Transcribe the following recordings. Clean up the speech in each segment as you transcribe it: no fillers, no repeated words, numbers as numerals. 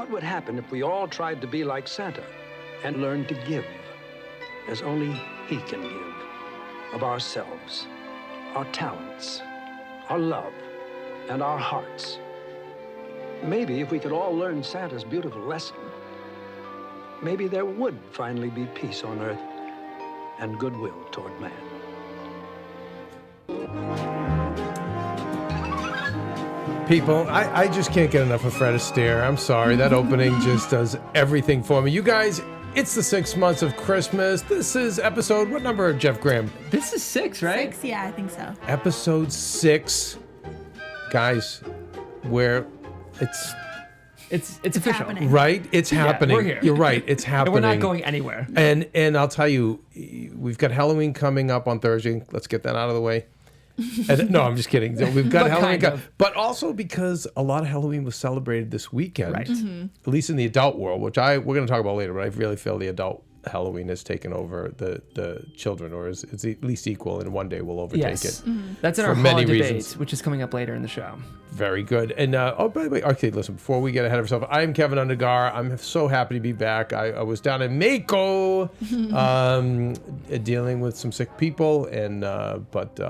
What would happen if we all tried to be like Santa and learned to give, as only he can give, of ourselves, our talents, our love, and our hearts? Maybe if we could all learn Santa's beautiful lesson, maybe there would finally be peace on earth and goodwill toward man. People, I just can't get enough of Fred Astaire. I'm sorry. That opening just does everything for me. You guys, it's the 6 months of Christmas. This is episode, what number, Jeff Graham? This is 6, right? 6, yeah, I think so. Episode 6. Guys, where it's official. happening. right. It's happening. we're here. You're right. It's happening. And we're not going anywhere. And I'll tell you, we've got Halloween coming up on Thursday. Let's get that out of the way. No, I'm just kidding. We've got But Halloween, kind of. but also because a lot of Halloween was celebrated this weekend, Right. At least in the adult world, which we're going to talk about later. But I really feel the adult Halloween has taken over the children, or is at least equal, and one day will overtake Yes. it. That's in For our many holiday debate, reasons. which is coming up later in the show. Very good. And oh, by the way, okay, listen. Before we get ahead of ourselves, I'm Kevin Undergar. I'm so happy to be back. I was down in Mako, dealing with some sick people, and but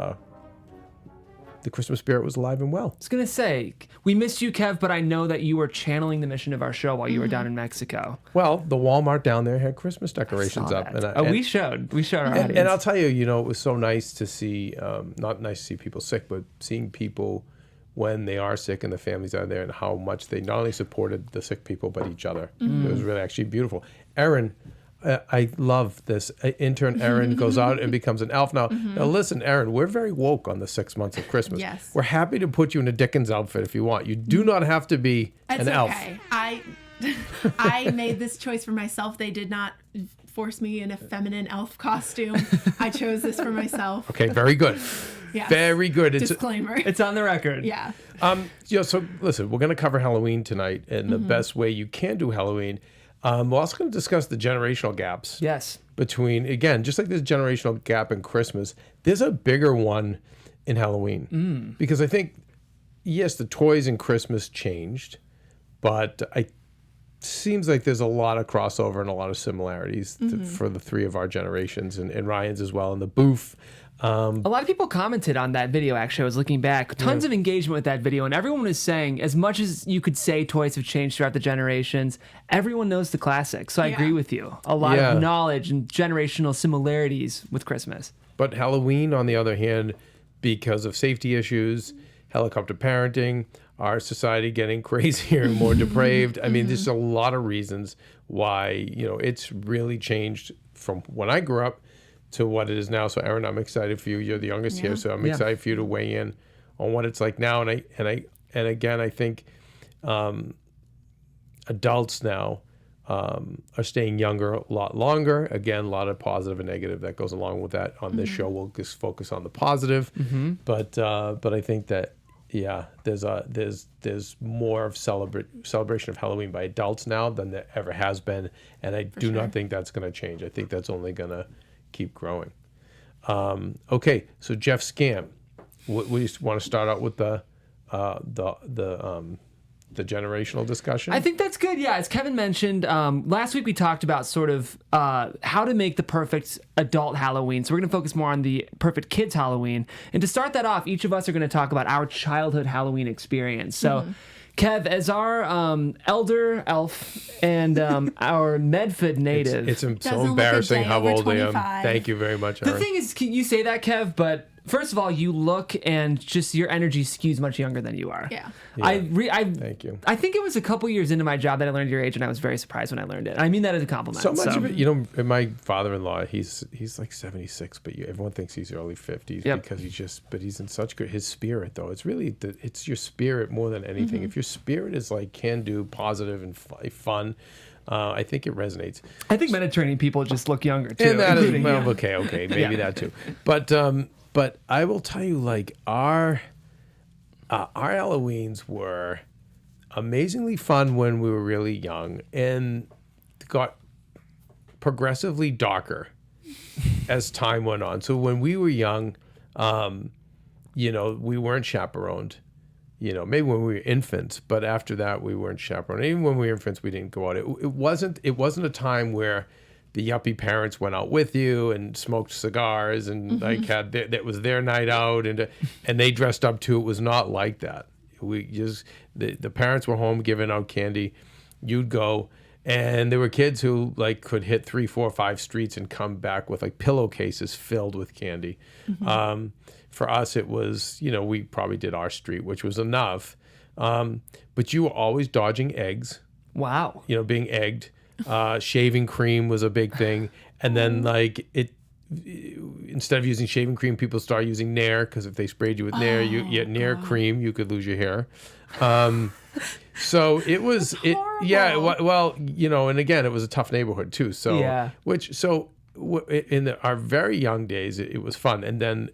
the Christmas spirit was alive and well. I was going to say, we missed you, Kev, but I know that you were channeling the mission of our show while you were down in Mexico. Well, the Walmart down there had Christmas decorations up, We showed our audience. and I'll tell you, it was so nice to see, not nice to see people sick, but seeing people when they are sick and the families are there, and how much they not only supported the sick people but each other. It was really actually beautiful. Erin, I love this. Intern Erin goes out and becomes an elf now. Now listen, Erin, we're very woke on the 6 months of Christmas. Yes. We're happy to put you in a Dickens outfit if you want. You do not have to be It's an elf. okay. I made this choice for myself. They did not force me in a feminine elf costume. I chose this for myself. Okay, very good. Yes. Very good. Disclaimer. It's on the record. Yeah. So listen, we're going to cover Halloween tonight, and the best way you can do Halloween. We're also going to discuss the generational gaps. Yes. Between, again, just like there's a generational gap in Christmas, there's a bigger one in Halloween. Because I think, yes, the toys in Christmas changed, but it seems like there's a lot of crossover and a lot of similarities for the three of our generations, and Ryan's as well, and the booth. A lot of people commented on that video, actually. I was looking back. Tons of engagement with that video, and everyone was saying, as much as you could say toys have changed throughout the generations, everyone knows the classics. So I agree with you. A lot of knowledge and generational similarities with Christmas. But Halloween, on the other hand, because of safety issues, helicopter parenting, our society getting crazier and more depraved. I mean, there's a lot of reasons why, it's really changed from when I grew up to what it is now. So Erin, I'm excited for you. You're the youngest here, so I'm excited for you to weigh in on what it's like now. And again, I think adults now are staying younger a lot longer. Again, a lot of positive and negative that goes along with that. On this show, we'll just focus on the positive. But I think that there's more of celebration of Halloween by adults now than there ever has been, and I do not think that's going to change. I think that's only going to keep growing. Okay, so Jeff Scam, we want to start out with the generational discussion. I think that's good. Yeah, as Kevin mentioned, last week we talked about sort of how to make the perfect adult Halloween. So we're going to focus more on the perfect kids Halloween. And to start that off, each of us are going to talk about our childhood Halloween experience. So Kev, as our elder elf and our Medford native. It's so Doesn't look a embarrassing day how over old I am. 25. Thank you very much, Erin. The thing is, you say that, Kev, but first of all, you look and just your energy skews much younger than you are. Yeah. Thank you. I think it was a couple years into my job that I learned your age, and I was very surprised when I learned it. I mean that as a compliment. So much of it, my father-in-law, he's like 76, but everyone thinks he's early 50s because he's in such good, his spirit though. It's really, it's your spirit more than anything. If your spirit is like can do, positive and fun, I think it resonates. I think Mediterranean people just look younger too. And that is, including you. okay, maybe that too. But I will tell you, like our Halloweens were amazingly fun when we were really young, and got progressively darker as time went on. So when we were young, we weren't chaperoned. maybe when we were infants, but after that we weren't chaperoned. Even when we were infants, we didn't go out. It wasn't a time where the yuppie parents went out with you and smoked cigars and like that was their night out and they dressed up too. It was not like that. We just the parents were home giving out candy. You'd go, and there were kids who like could hit 3, 4, 5 streets and come back with like pillowcases filled with candy. For us, it was, we probably did our street, which was enough. But you were always dodging eggs, Wow. being egged. Shaving cream was a big thing. And then like instead of using shaving cream, people started using Nair, because if they sprayed you with Nair, you get Nair cream, you could lose your hair. So it was, well, and again, it was a tough neighborhood too. So, Yeah. in our very young days, it was fun. And then,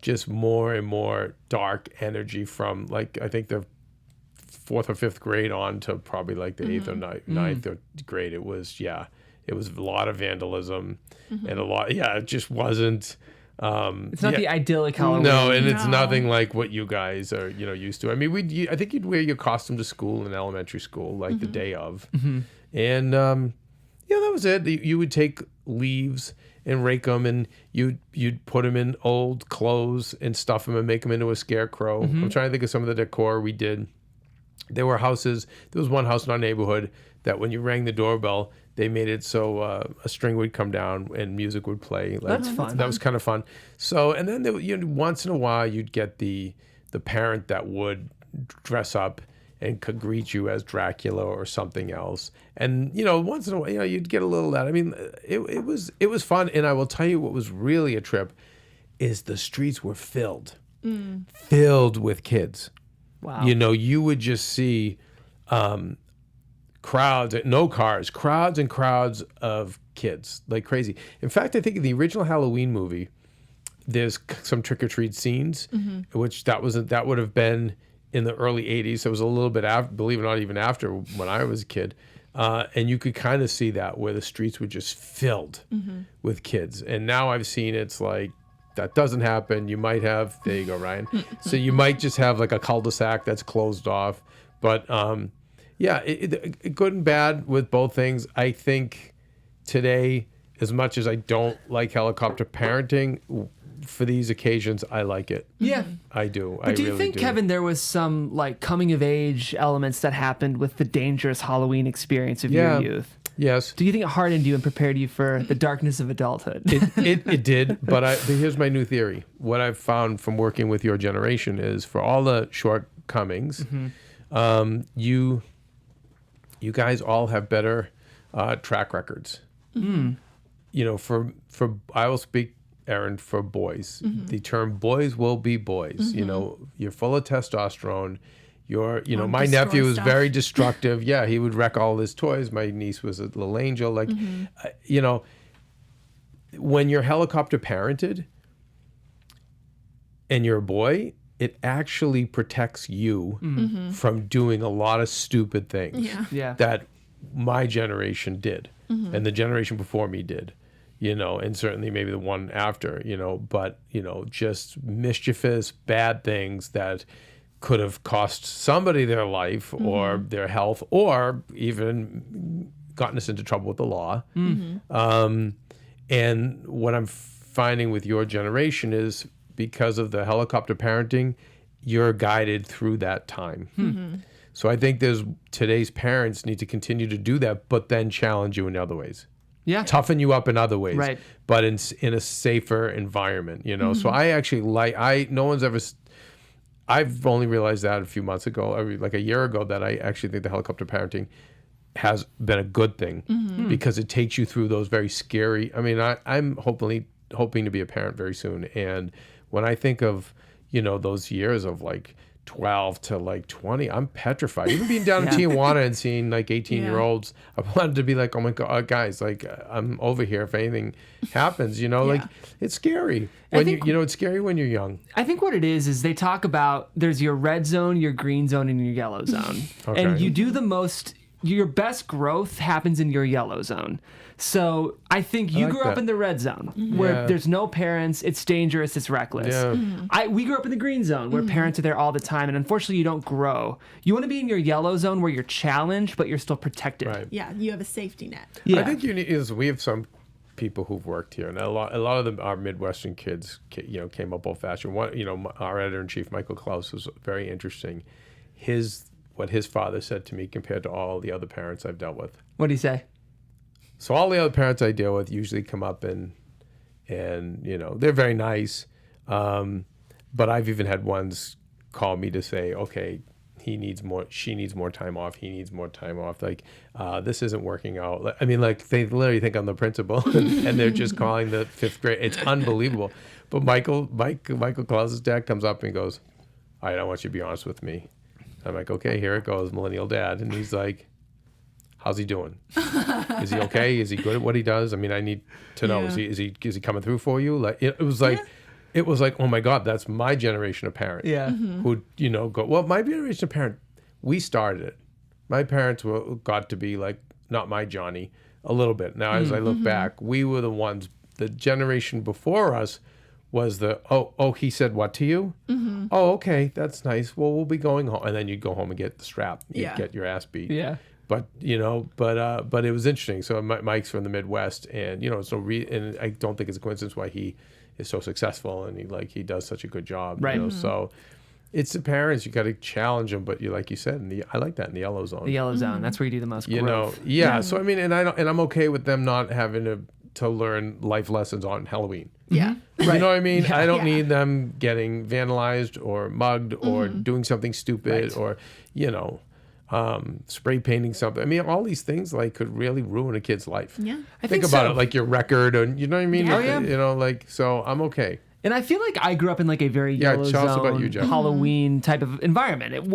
just more and more dark energy from like, I think the 4th or 5th grade on to probably like the 8th or 9th grade. It was a lot of vandalism and a lot. Yeah, it just wasn't. It's not the idyllic Halloween. No, and it's nothing like what you guys are, used to. I mean, I think you'd wear your costume to school in elementary school, like the day of. And, that was it. You would take leaves and rake them, and you'd put them in old clothes and stuff them and make them into a scarecrow. I'm trying to think of some of the decor we did. There were houses. There was one house in our neighborhood that when you rang the doorbell, they made it so a string would come down and music would play. Like, That's fun. That was kind of fun. So, and then once in a while, you'd get the parent that would dress up and could greet you as Dracula or something else. And once in a while, you'd get a little of that. I mean, it was fun. And I will tell you what was really a trip is the streets were filled with kids. Wow. You would just see crowds, no cars, crowds and crowds of kids like crazy. In fact, I think in the original Halloween movie, there's some trick-or-treat scenes, which that would have been in the early 80s. So it was a little bit after, believe it or not, even after when I was a kid. And you could kind of see that where the streets were just filled with kids. And now I've seen it's like, that doesn't happen. You might have, there you go, Ryan. So you might just have like a cul-de-sac that's closed off. But good and bad with both things. I think today, as much as I don't like helicopter parenting, for these occasions, I like it. Yeah. I do. But do you think, Kevin, there was some like coming of age elements that happened with the dangerous Halloween experience of your youth? Yes. Do you think it hardened you and prepared you for the darkness of adulthood? It did, but here's my new theory. What I've found from working with your generation is for all the shortcomings, you guys all have better track records. For I will speak, Aaron, for boys. The term "boys will be boys." You're full of testosterone. My nephew was very destructive. Yeah, he would wreck all his toys. My niece was a little angel. Like, when you're helicopter parented and you're a boy, it actually protects you from doing a lot of stupid things that my generation did and the generation before me did. And certainly maybe the one after, but, just mischievous, bad things that could have cost somebody their life or their health or even gotten us into trouble with the law. And what I'm finding with your generation is because of the helicopter parenting, you're guided through that time. So I think today's parents need to continue to do that, but then challenge you in other ways. Yeah. Toughen you up in other ways, right? But in a safer environment, So I actually no one's ever. I've only realized that a few months ago, like a year ago, that I actually think the helicopter parenting has been a good thing because it takes you through those very scary. I mean, I'm hoping to be a parent very soon, and when I think of those years of like 12 to like 20, I'm petrified. Even being down in Tijuana and seeing like 18-year-olds, I wanted to be like, oh my God, guys, like I'm over here if anything happens, like it's scary. It's scary when you're young. I think what it is they talk about there's your red zone, your green zone, and your yellow zone. Okay. And you do the most your best growth happens in your yellow zone. So I think you like grew up that. in the red zone where Yeah. there's no parents, it's dangerous, it's reckless. Yeah. We grew up in the green zone where parents are there all the time, and unfortunately you don't grow. You want to be in your yellow zone where you're challenged, but you're still protected. Right. Yeah, you have a safety net. Yeah. I think we have some people who've worked here, and a lot of them are Midwestern kids. Came up old fashioned. One, our editor in chief, Michael Klaus, was very interesting. What his father said to me compared to all the other parents I've dealt with. What do you say? So all the other parents I deal with usually come up and they're very nice, but I've even had ones call me to say, okay, she needs more time off. He needs more time off. Like, this isn't working out. I mean, like, they literally think I'm the principal, and they're just calling the fifth grade. It's unbelievable. But Michael Claus's dad comes up and goes, all right, I want you to be honest with me. I'm like, okay, here it goes, millennial dad. And he's like, how's he doing? Is he okay? Is he good at what he does? I mean, I need to know. Yeah. Is he coming through for you? Like, it was like, oh my God, that's my generation of parent. Yeah. Who go, well, my generation of parent, we started it. My parents got to be like not my Johnny a little bit. Now as I look back, we were the ones. The generation before us was he said what to you? Oh, okay, that's nice. Well, we'll be going home, and then you'd go home and get the strap. You'd Yeah. get your ass beat. Yeah. But but it was interesting. So Mike's from the Midwest, and and I don't think it's a coincidence why he is so successful, and he does such a good job. Right. So it's the parents, you got to challenge them. But like you said, I like that in the yellow zone. The yellow zone. That's where you do the most growth. Yeah. So I mean, and I'm okay with them not having to learn life lessons on Halloween. Yeah. You know what I mean? I don't Yeah. need them getting vandalized or mugged or doing something stupid or spray painting something. I mean, all these things could really ruin a kid's life. Yeah. I Think think about so. it, like your record, and you know what I mean. Yeah. Oh, yeah. So I'm okay. And I feel like I grew up in a very Yeah, yellow tell us zone about you, Jeff. Halloween type of environment.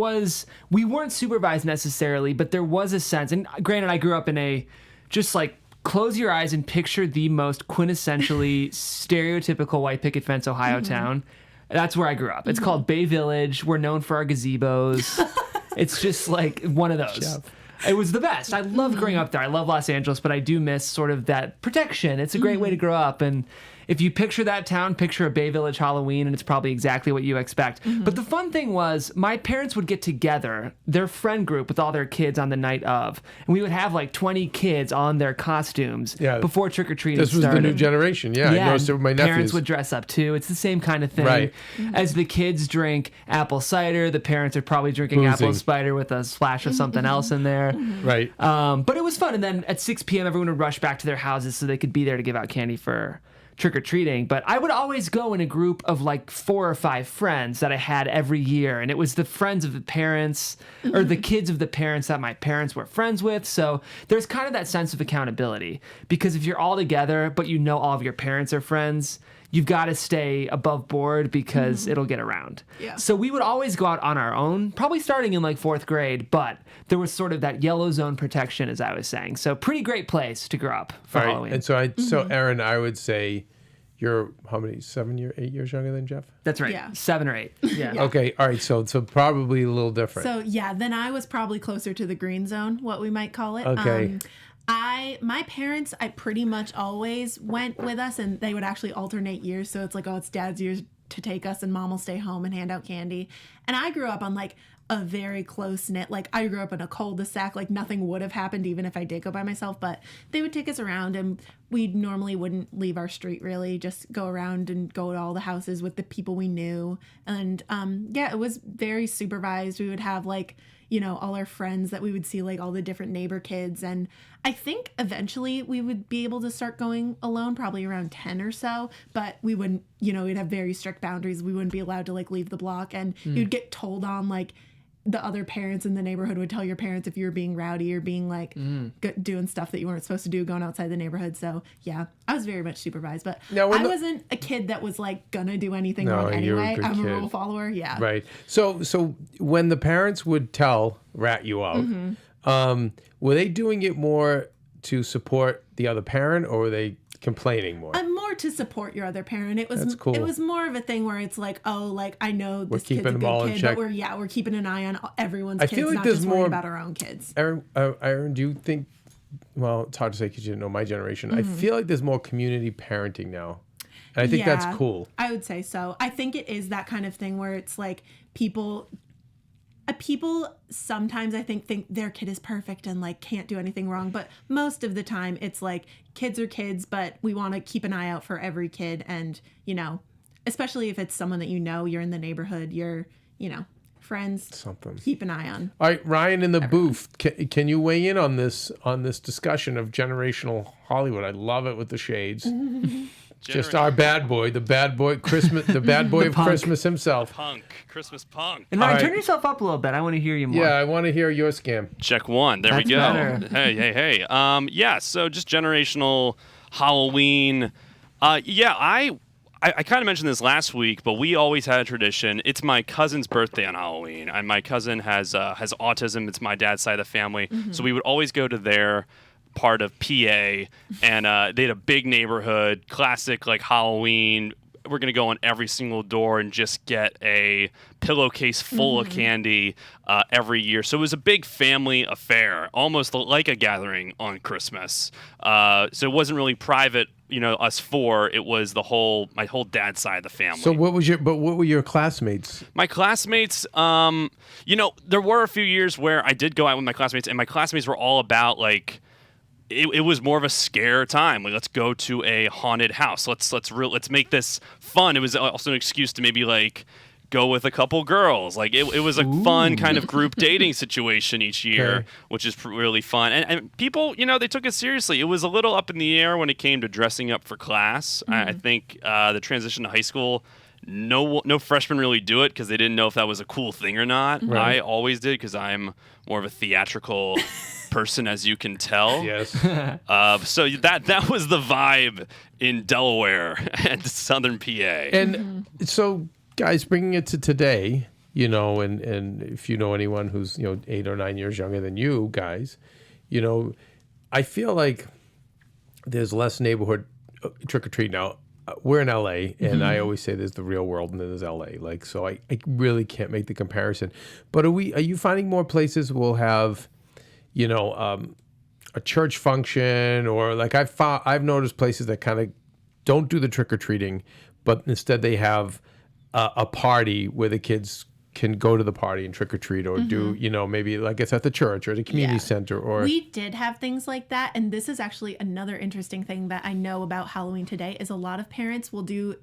We weren't supervised necessarily, but there was a sense. And granted, I grew up in just close your eyes and picture the most quintessentially stereotypical white picket fence Ohio town. That's where I grew up. It's called Bay Village. We're known for our gazebos. It's just one of those. Jeff. It was the best. I love growing up there. I love Los Angeles, but I do miss sort of that protection. It's a great way to grow up. And if you picture that town, picture a Bay Village Halloween, and it's probably exactly what you expect. But the fun thing was, my parents would get together, their friend group with all their kids on the night of, and we would have 20 kids on their costumes before trick-or-treating This was started. the new generation. Yeah, I noticed it with my parents nephews. would dress up too. It's the same kind of thing. Right. As the kids drink apple cider, the parents are probably drinking Boozing. apple cider with a splash of something else in there. Right. But it was fun. And then at 6 p.m., everyone would rush back to their houses so they could be there to give out candy for trick-or-treating. But I would always go in a group of 4 or 5 friends that I had every year. And it was the friends of the parents or the kids of the parents that my parents were friends with. So there's kind of that sense of accountability. Because if you're all together, but all of your parents are friends, you've got to stay above board because it'll get around. Yeah. So we would always go out on our own, probably starting in 4th grade, but there was sort of that yellow zone protection, as I was saying. So pretty great place to grow up for All right. Halloween. And so Aaron, I would say you're how many? 8 years younger than Jeff? That's right. Yeah. 7 or 8. Yeah. Okay. All right. So probably a little different. So yeah, then I was probably closer to the green zone, what we might call it. Okay. My parents, I pretty much always went with us, and they would actually alternate years. So it's it's Dad's years to take us, and Mom will stay home and hand out candy. And I grew up on a very close knit. I grew up in a cul-de-sac. Nothing would have happened even if I did go by myself. But they would take us around, and we normally wouldn't leave our street really. Just go around and go to all the houses with the people we knew. And it was very supervised. We would have all our friends that we would see, all the different neighbor kids. And I think eventually we would be able to start going alone, probably around 10 or so. But we wouldn't, we'd have very strict boundaries. We wouldn't be allowed to leave the block. And you'd get told on the other parents in the neighborhood would tell your parents if you were being rowdy or being doing stuff that you weren't supposed to do, going outside the neighborhood. So yeah, I was very much supervised, but Now, I wasn't a kid that was gonna do anything wrong you were a anyway. good I'm kid. a rule follower. Yeah. Right. So when the parents would rat you out, were they doing it more to support the other parent, or were they complaining more? I'm more more to support your other parent. It was That's cool. It was more of a thing where it's like, oh, like I know this kid's a keeping them all good in kid, check. but we're keeping an eye on everyone's I kids, feel like not there's just worrying more- about our own kids. Aaron, do you think? Well, it's hard to say because you didn't know my generation. I feel like there's more community parenting now, and I think Yeah, that's cool. I would say so. I think it is that kind of thing where it's like people sometimes I think their kid is perfect and like can't do anything wrong, but most of the time it's like kids are kids, but we want to keep an eye out for every kid, and especially if it's someone that you're in the neighborhood, you're friends, Something. keep an eye on. All right, Ryan in the booth, can you weigh in on this discussion of generational Hollywood? I love it with the shades. Just our bad boy, the bad boy Christmas, the bad boy of punk. Christmas himself. Christmas punk. And Ryan, All right. turn yourself up a little bit. I want to hear you more. Yeah, I want to hear your scam. Check one. There That's we go. better. Hey. Yeah. So just generational Halloween. I kind of mentioned this last week, but we always had a tradition. It's my cousin's birthday on Halloween, and my cousin has autism. It's my dad's side of the family, so we would always go to their part of PA, and they had a big neighborhood, classic like Halloween. We're gonna go on every single door and just get a pillowcase full of candy every year. So it was a big family affair, almost like a gathering on Christmas. So it wasn't really private, us four. It was my whole dad's side of the family. So what were your classmates? My classmates, there were a few years where I did go out with my classmates, and my classmates were all about like. It was more of a scare time. Like, let's go to a haunted house. Let's make this fun. It was also an excuse to maybe like go with a couple girls. Like it was a fun kind of group dating situation each year, Okay. which is really fun. And people, they took it seriously. It was a little up in the air when it came to dressing up for class. I think the transition to high school. No freshmen really do it because they didn't know if that was a cool thing or not. Right. I always did because I'm more of a theatrical person, as you can tell. Yes. So that was the vibe in Delaware and Southern PA. And so, guys, bringing it to today, and if you know anyone who's 8 or 9 years younger than you guys, I feel like there's less neighborhood trick or treat now. We're in LA, and I always say there's the real world and then there's LA. Like, so I really can't make the comparison. But are you finding more places will have, a church function, or like I've noticed places that kind of don't do the trick or treating, but instead they have a party where the kids can go to the party and trick or treat, or do maybe like it's at the church or the community center, or We did have things like that, and this is actually another interesting thing that I know about Halloween today is a lot of parents will do.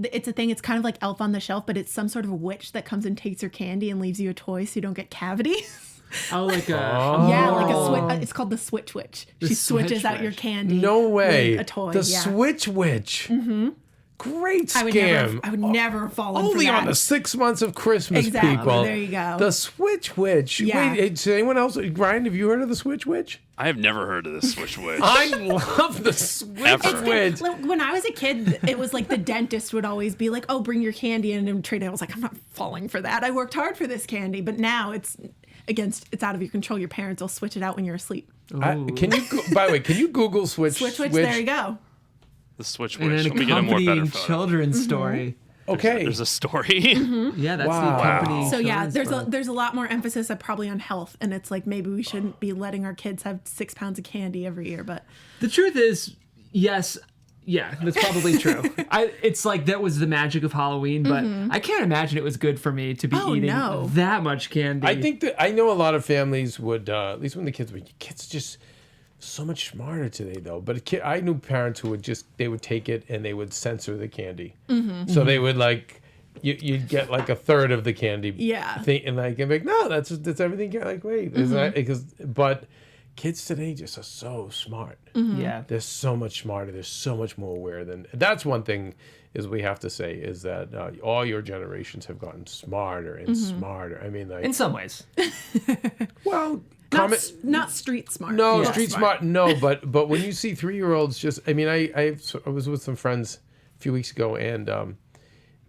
It's a thing. It's kind of like Elf on the Shelf, but it's some sort of witch that comes and takes your candy and leaves you a toy so you don't get cavities. Oh, like a Yeah, like a switch. It's called the Switch Witch. She switches Switch out your Witch. candy. no way with a toy. the yeah. Switch Witch. Great I would scam. never fall in Only for that. on the 6 months of Christmas, Exactly. people. There you go. The Switch Witch. Yeah. Wait, does anyone else? Ryan, have you heard of the Switch Witch? I have never heard of this Switch Witch. I love the Switch Ever. Witch. Like, when I was a kid, it was like the dentist would always be like, "Oh, bring your candy," and trade it. I was like, "I'm not falling for that. I worked hard for this candy." But now it's out of your control. Your parents will switch it out when you're asleep. Can you? By the way, can you Google Switch Switch Witch. There you go. The Switch and Witch. an Let me get a more better accompanying photo. children's story. Okay. There's a story. Yeah, that's Wow. the accompanying. So yeah, children's book. there's a lot more emphasis probably on health, and it's like maybe we shouldn't be letting our kids have 6 pounds of candy every year. But The truth is, yes, yeah, that's probably true. It's like that was the magic of Halloween, but I can't imagine it was good for me to be Oh, eating no. that much candy. I think that I know a lot of families would, at least when the kids were just so much smarter today though. But I knew parents who they would take it and they would censor the candy. So they would like, you'd get like a third of the candy. Yeah. Thing, and like, and be like, no, that's everything. Like, wait, is that but kids today just are so smart. yeah. They're so much smarter. They're so much more aware than. That's one thing is we have to say is that all your generations have gotten smarter and smarter. I mean, like, In some ways. well, not street smart. no, Yeah. street smart, no. But when you see 3-year-olds, just I mean, I was with some friends a few weeks ago, and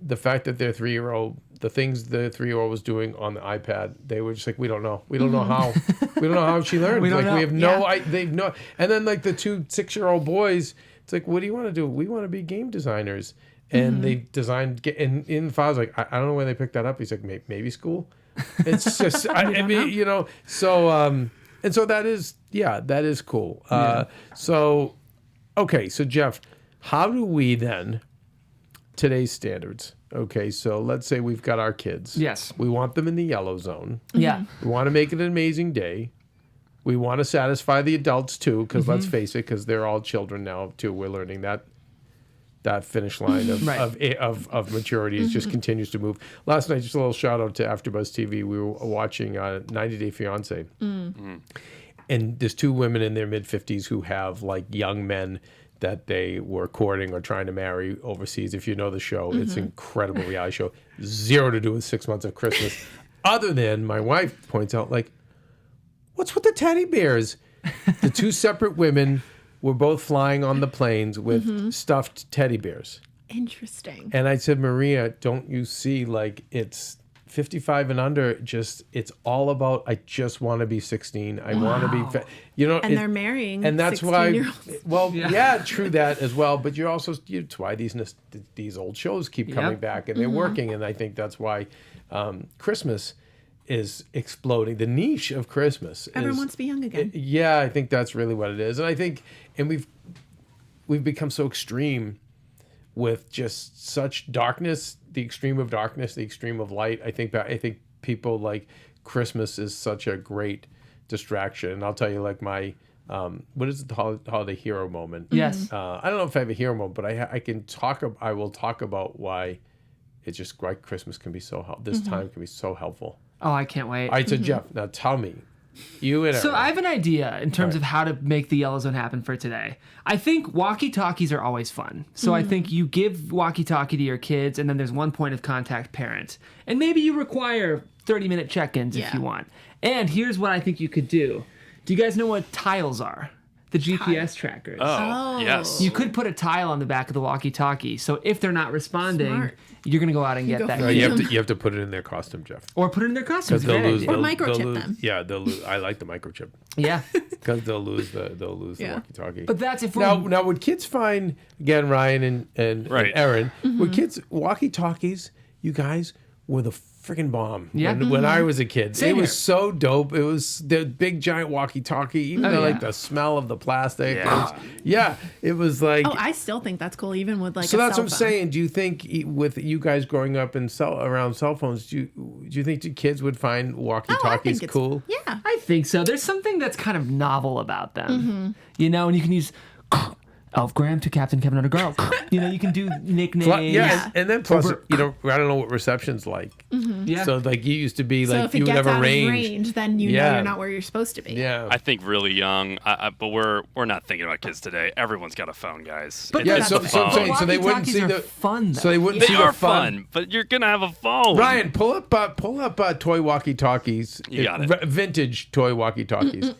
the fact that their 3-year-old, the things the 3-year-old was doing on the iPad, they were just like, we don't know how, we don't know how she learned. We don't like know. we have no, they've no, and then like the 2 6-year-old boys It's like, what do you want to do? We want to be game designers. And they designed, and Father's like, I don't know where they picked that up. He's like, maybe school. It's just, I mean, you know, so, and so that is cool. So, okay, so Jeff, how do we then, today's standards, okay, so let's say we've got our kids. Yes. We want them in the yellow zone. Yeah. We want to make it an amazing day. We want to satisfy the adults too, because let's face it, because they're all children now too. We're learning that finish line of maturity is just continues to move. Last night, just a little shout out to AfterBuzz TV. We were watching 90 Day Fiance, and there's two women in their mid 50s who have like young men that they were courting or trying to marry overseas. If you know the show, it's an incredible reality show. Zero to do with 6 months of Christmas, other than my wife points out, like, what's with the teddy bears? The two separate women were both flying on the planes with stuffed teddy bears. Interesting. And I said, Maria, don't you see, like, it's 55 and under, just, it's all about, I just want to be 16. I want to be, you know. And they're marrying and that's why, 16-year-olds. well, yeah, true that as well. But you're also, it's why these old shows keep coming back and they're working. And I think that's why Christmas is exploding. The niche of Christmas. Everyone wants to be young again. Yeah, I think that's really what it is. And I think, and we've become so extreme with just such darkness, the extreme of darkness, the extreme of light. I think people like Christmas is such a great distraction. And I'll tell you, like, my what is the holiday hero moment? Yes. I don't know if I have a hero moment, but I will talk about why it's just why Christmas can be so this time can be so helpful. Oh, I can't wait. All right, so Jeff, now tell me, you and So Aaron. I have an idea in terms of how to make the yellow zone happen for today. I think walkie-talkies are always fun. So I think you give walkie-talkie to your kids, and then there's one point of contact parent. And maybe you require 30-minute check-ins if you want. And here's what I think you could do. Do you guys know what tiles are? The GPS trackers. Oh, yes. You could put a tile on the back of the walkie-talkie. So if they're not responding, Smart. you're going to go out and get go that. for No, you have to put it in their costume, Jeff. Or put it in their costumes. Because they'll Great lose. idea. Or microchip them. Yeah, they'll lose. I like the microchip Yeah. because they'll lose the Yeah. walkie-talkie. But that's if we're... now would kids find, again, Ryan and Right. Aaron, would kids walkie-talkies? You guys were the freaking bomb. Yeah. When I was a kid, Same it was here. so dope. It was the big giant walkie-talkie. Even Oh, though, yeah. like the smell of the plastic. Yeah. It was like. Oh, I still think that's cool, even with like So a that's cell what I'm phone. saying. Do you think with you guys growing up around cell phones, do you think the kids would find Oh, I walkie-talkies think it's cool? Yeah. I think so. There's something that's kind of novel about them. You know, and you can use Elf Graham to Captain Kevin Undergirl. You know, you can do nicknames. And then plus, you know, I don't know what reception's like. Yeah. So like you used to be So like if it you would gets have out a range. of range, then you know Yeah. you're not where you're supposed to be. Yeah. I think really young, but we're not thinking about kids today. Everyone's got a phone, guys. But It's Yeah, that's so, the so I'm phone. saying, so they wouldn't Walkie-talkies see are the fun, though. So they wouldn't They see are the fun. fun, but you're gonna have a phone. Ryan, pull up toy walkie-talkies. You got it. Vintage toy walkie-talkies.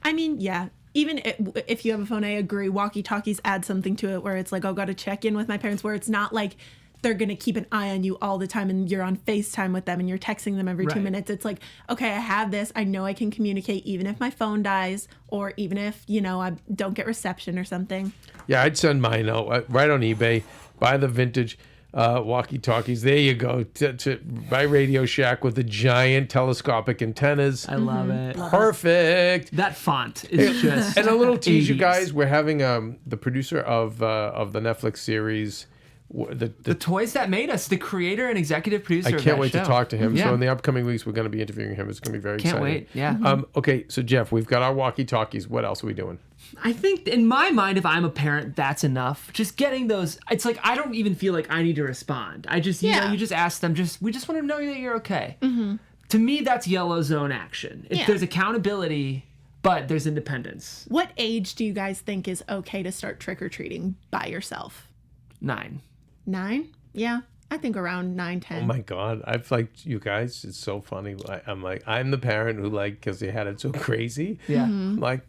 I mean, yeah. Even if you have a phone, I agree. Walkie-talkies add something to it where it's like, oh, got to check in with my parents, where it's not like they're going to keep an eye on you all the time and you're on FaceTime with them and you're texting them every 2 Right. minutes. It's like, okay, I have this. I know I can communicate even if my phone dies or even if, you know, I don't get reception or something. Yeah, I'd send mine out right on eBay. Buy the vintage walkie-talkies. There you go. To buy Radio Shack with the giant telescopic antennas. I love it. Perfect. That font is just. And a little tease, you 80s. guys. We're having the producer of the Netflix series. The toys that made us, the creator and executive producer. I of can't that wait show. to talk to him. Yeah. So in the upcoming weeks, we're going to be interviewing him. It's going to be very Can't exciting. wait. Yeah. Okay, so Jeff, we've got our walkie-talkies. What else are we doing? I think in my mind, if I'm a parent, that's enough. Just getting those, it's like I don't even feel like I need to respond. I just, you know, you just ask them. We just want to know that you're okay. To me, that's yellow zone action. If Yeah. there's accountability, but there's independence. What age do you guys think is okay to start trick-or-treating by yourself? 9. 9? Yeah. I think around 9, 10. Oh my God, I've like you guys. It's so funny. I'm the parent who because they had it so crazy. Yeah. I'm like,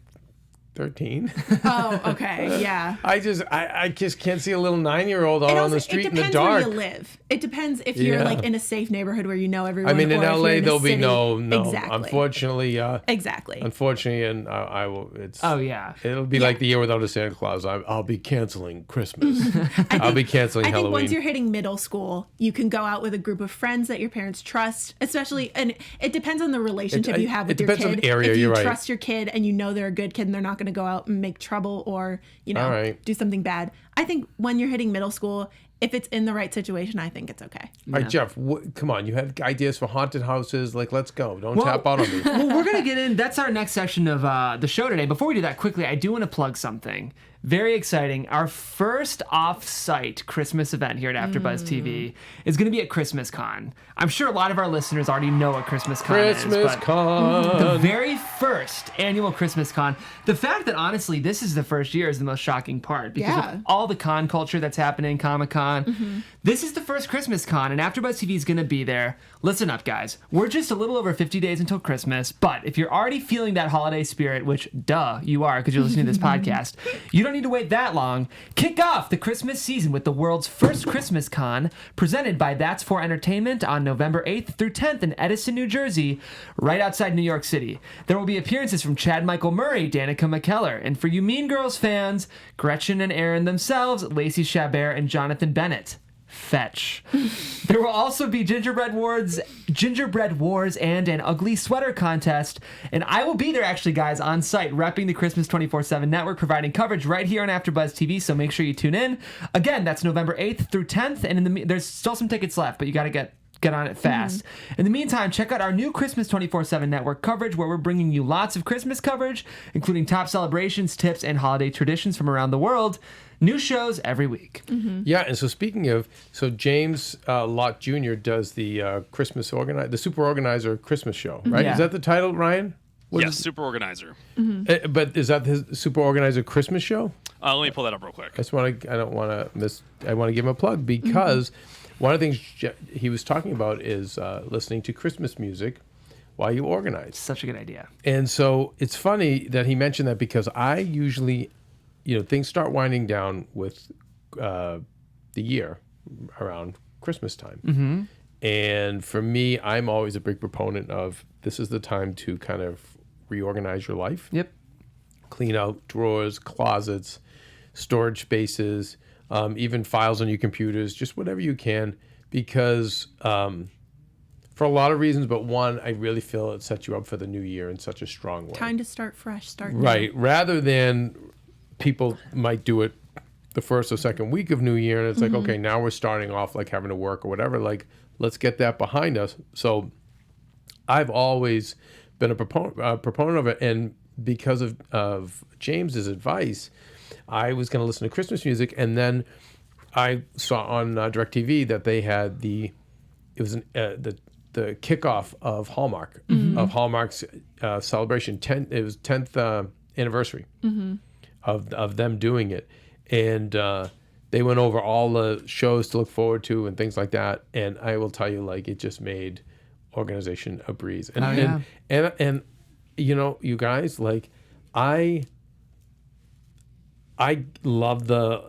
13. Oh, okay, yeah. I just can't see a little 9-year-old out It on also- the street it in the depends where dark. you live. It depends if you're Yeah. like in a safe neighborhood where you know everyone. I mean, in or if LA, you're in a there'll be city. no. Exactly. Unfortunately, Exactly. and I will. It's. Oh yeah. It'll be like the year without a Santa Claus. I'll be canceling Christmas. I'll be canceling I think Halloween. once you're hitting middle school, you can go out with a group of friends that your parents trust, especially, and it depends on the relationship you have with your depends on kid. the area, if you you're right. trust your kid and you know they're a good kid and they're not going to go out and make trouble or, All right. do something bad. I think when you're hitting middle school, if it's in the right situation, I think it's okay. All right, Jeff, come on. You had ideas for haunted houses. Like, let's go. Don't tap out on me. Well, we're going to get in. That's our next section of the show today. Before we do that, quickly, I do want to plug something. Very exciting. Our first off-site Christmas event here at AfterBuzz TV is going to be at Christmas Con. I'm sure a lot of our listeners already know what Christmas Con is. Christmas but Con. the very first annual Christmas Con. The fact that, honestly, this is the first year is the most shocking part because Yeah. of all the con culture that's happening, Comic-Con. This is the first Christmas Con, and AfterBuzz TV is going to be there. Listen up, guys. We're just a little over 50 days until Christmas, but if you're already feeling that holiday spirit, which, duh, you are because you're listening to this podcast, you don't need to wait that long. Kick off the Christmas season with the world's first Christmas Con, presented by That's For Entertainment on November 8th through 10th in Edison, New Jersey, right outside New York City. There will be appearances from Chad Michael Murray, Danica McKellar, and for you Mean Girls fans, Gretchen and Aaron themselves, Lacey Chabert, and Jonathan Bennett. Fetch. There will also be Gingerbread Wars, and an ugly sweater contest. And I will be there, actually, guys, on site, repping the Christmas 24/7 network, providing coverage right here on AfterBuzz TV. So make sure you tune in. Again, that's November 8th through 10th, and there's still some tickets left, but you got to get on it fast. In the meantime, check out our new Christmas 24/7 network coverage, where we're bringing you lots of Christmas coverage, including top celebrations, tips, and holiday traditions from around the world. New shows every week. Yeah, and so speaking of, James Lott Jr. does the the Super Organizer Christmas show, right? Yeah. Is that the title, Ryan? What Yes, is- Super Organizer. But is that his Super Organizer Christmas show? Let me pull that up real quick. I want to give him a plug because one of the things he was talking about is listening to Christmas music while you organize. Such a good idea. And so it's funny that he mentioned that because I usually, things start winding down with the year around Christmas time. Mm-hmm. And for me, I'm always a big proponent of this is the time to kind of reorganize your life. Yep. Clean out drawers, closets, storage spaces, even files on your computers, just whatever you can, because for a lot of reasons, but one, I really feel it sets you up for the new year in such a strong way. Time to start fresh. Start new. Right. Rather than people might do it the first or second week of New Year, and it's like, okay, now we're starting off like having to work or whatever. Like, let's get that behind us. So I've always been a proponent of it, and because of James's advice, I was going to listen to Christmas music, and then I saw on DirecTV that they had the kickoff of Hallmark, of Hallmark's celebration. It was 10th anniversary of them doing it, and they went over all the shows to look forward to and things like that. And I will tell you, like, it just made organization a breeze. And and you guys, like, I love the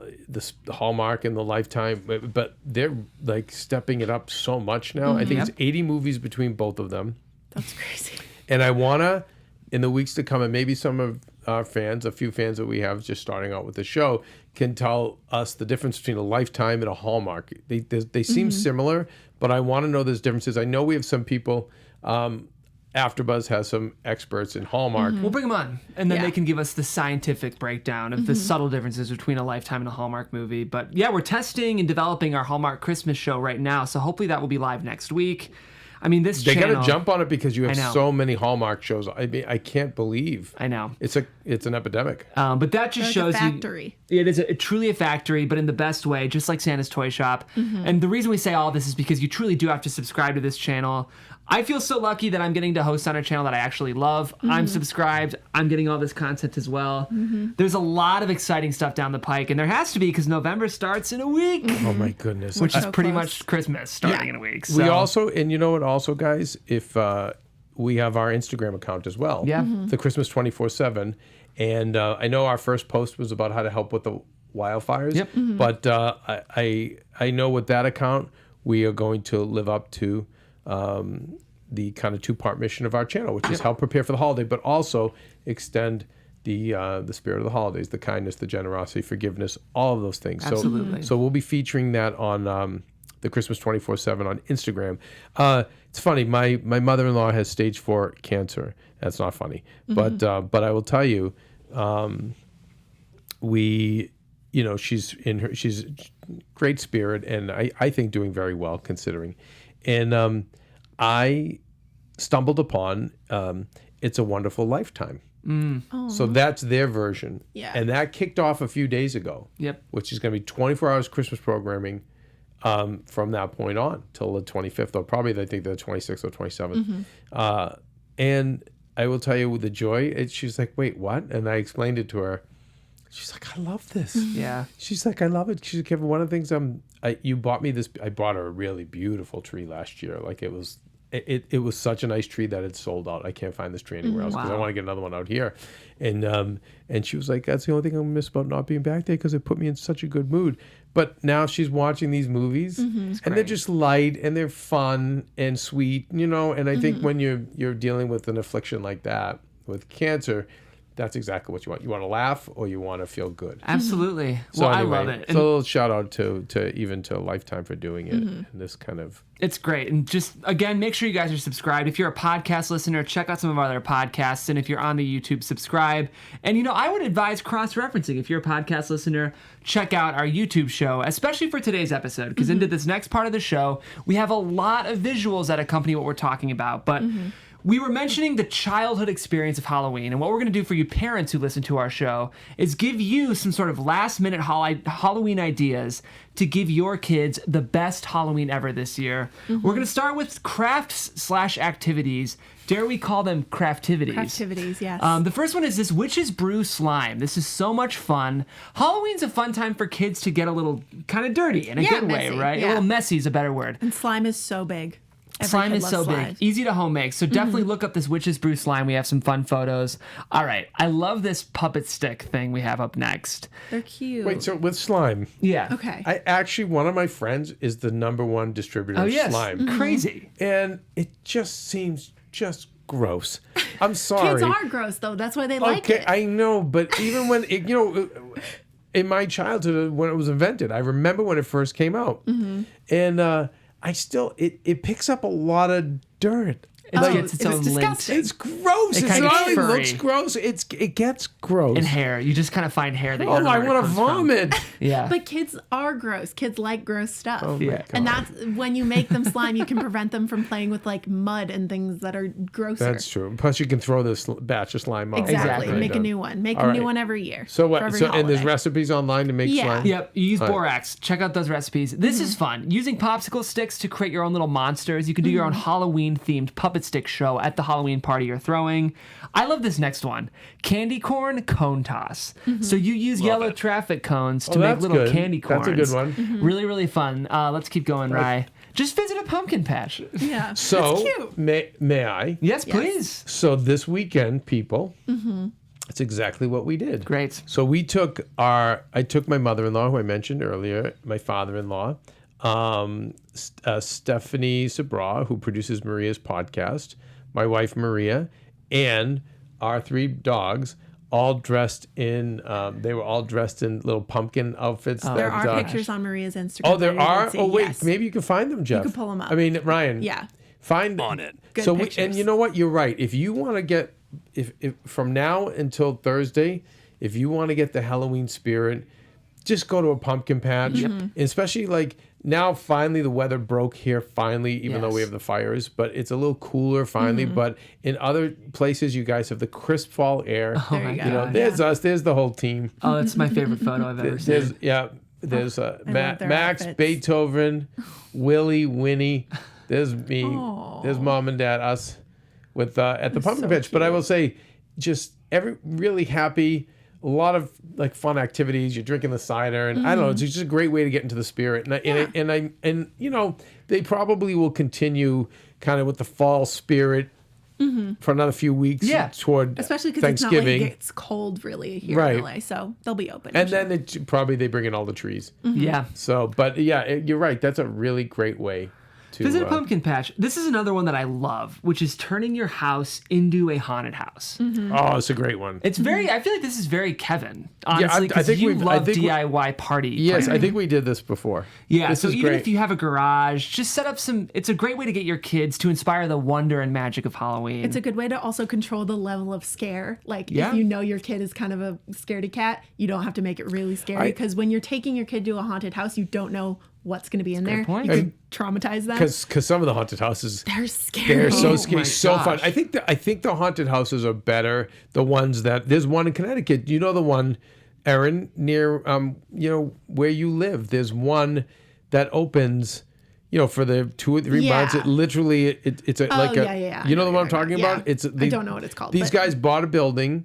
Hallmark and the Lifetime, but they're like stepping it up so much now. I think it's 80 movies between both of them. That's crazy. And I wanna, in the weeks to come, and maybe some of our fans, a few fans that we have just starting out with the show, can tell us the difference between a Lifetime and a Hallmark. They seem similar, but I want to know there's differences. I know we have some people. AfterBuzz has some experts in Hallmark. We'll bring them on, and then Yeah. they can give us the scientific breakdown of the subtle differences between a Lifetime and a Hallmark movie. But yeah, we're testing and developing our Hallmark Christmas show right now, so hopefully that will be live next week. I mean, this They channel... got to jump on it because you have I know. so many Hallmark shows. I mean, I can't believe I know. it's an epidemic. But that just Like a shows you... factory. It is truly a factory, but in the best way, just like Santa's Toy Shop. And the reason we say all this is because you truly do have to subscribe to this channel. I feel so lucky that I'm getting to host on a channel that I actually love. I'm subscribed. I'm getting all this content as well. There's a lot of exciting stuff down the pike, and there has to be because November starts in a week, Oh my goodness! which is So pretty close. much Christmas starting Yeah. in a week. We So- also, and you know what? Also, guys, if we have our Instagram account as well. Yeah. The Christmas 24/7, And I know our first post was about how to help with the wildfires. Yep. But I know with that account, we are going to live up to the kind of two-part mission of our channel, which is help prepare for the holiday, but also extend the spirit of the holidays, the kindness, the generosity, forgiveness, all of those things. Absolutely. So we'll be featuring that on the Christmas 24/7 on Instagram. It's funny. My mother-in-law has stage 4 cancer. That's not funny, but I will tell you, she's great spirit, and I think doing very well considering. And I stumbled upon It's a Wonderful Lifetime. So that's their version. Yeah. And that kicked off a few days ago. Yep. Which is going to be 24 hours Christmas programming from that point on till the 25th, or probably I think the 26th or 27th. And I will tell you with the joy, she's like, wait, what? And I explained it to her. She's like, I love this. Yeah. She's like, I love it. She's like, Kevin, one of the things you bought me this. I bought her a really beautiful tree last year. Like it was such a nice tree that it sold out. I can't find this tree anywhere else because I want to get another one out here. And she was like, that's the only thing I miss about not being back there because it put me in such a good mood. But now she's watching these movies and they're just light and they're fun and sweet, And I think when you're dealing with an affliction like that, with cancer, that's exactly what you want. You want to laugh or you want to feel good. Absolutely. So Well, anyway, I love it. So a little shout out to Lifetime for doing it in this kind of. It's great. And just, again, make sure you guys are subscribed. If you're a podcast listener, check out some of our other podcasts. And if you're on the YouTube, subscribe. And, I would advise cross-referencing. If you're a podcast listener, check out our YouTube show, especially for today's episode, because into this next part of the show, we have a lot of visuals that accompany what we're talking about. But we were mentioning the childhood experience of Halloween, and what we're going to do for you parents who listen to our show is give you some sort of last-minute Halloween ideas to give your kids the best Halloween ever this year. We're going to start with crafts/activities. Dare we call them craftivities? Craftivities, yes. The first one is this Witch's Brew slime. This is so much fun. Halloween's a fun time for kids to get a little kind of dirty in a good way, messy, right? A yeah. little messy is a better word. And slime is so big. Every Slime kid is so loves big, slime. easy to home make. So definitely look up this Witch's Brew slime. We have some fun photos. All right, I love this puppet stick thing we have up next. They're cute. Wait, so with slime, Yeah. Okay. one of my friends is the #1 distributor Oh of yes, slime. crazy. And it just seems just gross. I'm sorry. Kids are gross though. That's why they like Okay, it. I know, but even when in my childhood when it was invented, I remember when it first came out, and I still it picks up a lot of dirt. It Oh, gets its it's own lint. disgusting. It's gross. It It kinda not gets only looks furry. gross. It gets gross. And hair. You just kind of find hair that you Oh, don't know I where it want to comes from. vomit. Yeah. But kids are gross. Kids like gross stuff. Oh my Yeah. God. And that's when you make them slime, you can prevent them from playing with like mud and things that are grosser. That's true. Plus, you can throw this batch of slime out. Exactly. Exactly. Make a new one. Make All a new right. one every year. So for what? every So and there's holiday. recipes online to make Yeah. slime. Yep, you use All right. borax. Check out those recipes. This is fun. Using popsicle sticks to create your own little monsters. You can do your own Halloween-themed puppet stick show at the Halloween party you're throwing. I love this next one. Candy corn cone toss. So you use yellow traffic cones to make that's little good. candy corns. That's a good one. Really, really fun. Let's keep going, Rye. Just visit a pumpkin patch. Yeah. So It's cute. may I? Yes, please. So this weekend, people, it's exactly what we did. Great. So I took my mother-in-law, who I mentioned earlier, my father-in-law, Stephanie Sabra, who produces Maria's podcast, my wife Maria, and our 3 dogs, all dressed in. They were all dressed in little pumpkin outfits. There are pictures on Maria's Instagram. Oh, there that you can are. see. Oh, wait. Yes. Maybe you can find them, Jeff. can pull 'em up. I mean, Ryan. Yeah. Find On it. Good and pictures. you know what? You're right. If you want to get if from now until Thursday, if you want to get the Halloween spirit, just go to a pumpkin patch. Especially like now, finally the weather broke here. Finally, even though we Yes. have the fires, but it's a little cooler finally. But in other places, you guys have the crisp fall air. There you go. You know, there's us. There's the whole team. Oh, that's my favorite photo I've ever There's seen. there's love their Max, outfits. Beethoven, Willie, Winnie. There's me. There's mom and dad, us, with at the pumpkin so patch. But I cute. will say, just really happy. A lot of like fun activities. You're drinking the cider, and I don't know. It's just a great way to get into the spirit. And you know, they probably will continue kind of with the fall spirit for another few weeks Yeah. toward Especially because it's not like Thanksgiving. it gets cold really here Right. in LA, so they'll be open. And then probably they bring in all the trees. Yeah. So, but yeah, you're right. That's a really great way to Visit a pumpkin patch. This is another one that I love, which is turning your house into a haunted house. Oh, it's a great one. It's very. I feel like this is very Kevin. Honestly, I because think you we've- I love think we- DIY party. Yes, planning. I think we did this before. Yeah, This so is even great. if you have a garage, just set up some. It's a great way to get your kids to inspire the wonder and magic of Halloween. it's a good way to also control the level of scare. Like Yeah. if you know your kid is kind of a scaredy cat, you don't have to make it really scary because when you're taking your kid to a haunted house, you don't know what's going to be in there. point. You could traumatize them. Because some of the haunted houses, They're scary. they're so Oh scary, my so fun. gosh. I think the haunted houses are better. The ones that there's one in Connecticut. You know the one, Erin, near where you live. There's one that opens. For the 2 or 3 months, Yeah. it literally it's a, like a yeah. you know I the know one I'm what you're talking talking about. about. It's I don't know what it's called, These but- guys bought a building,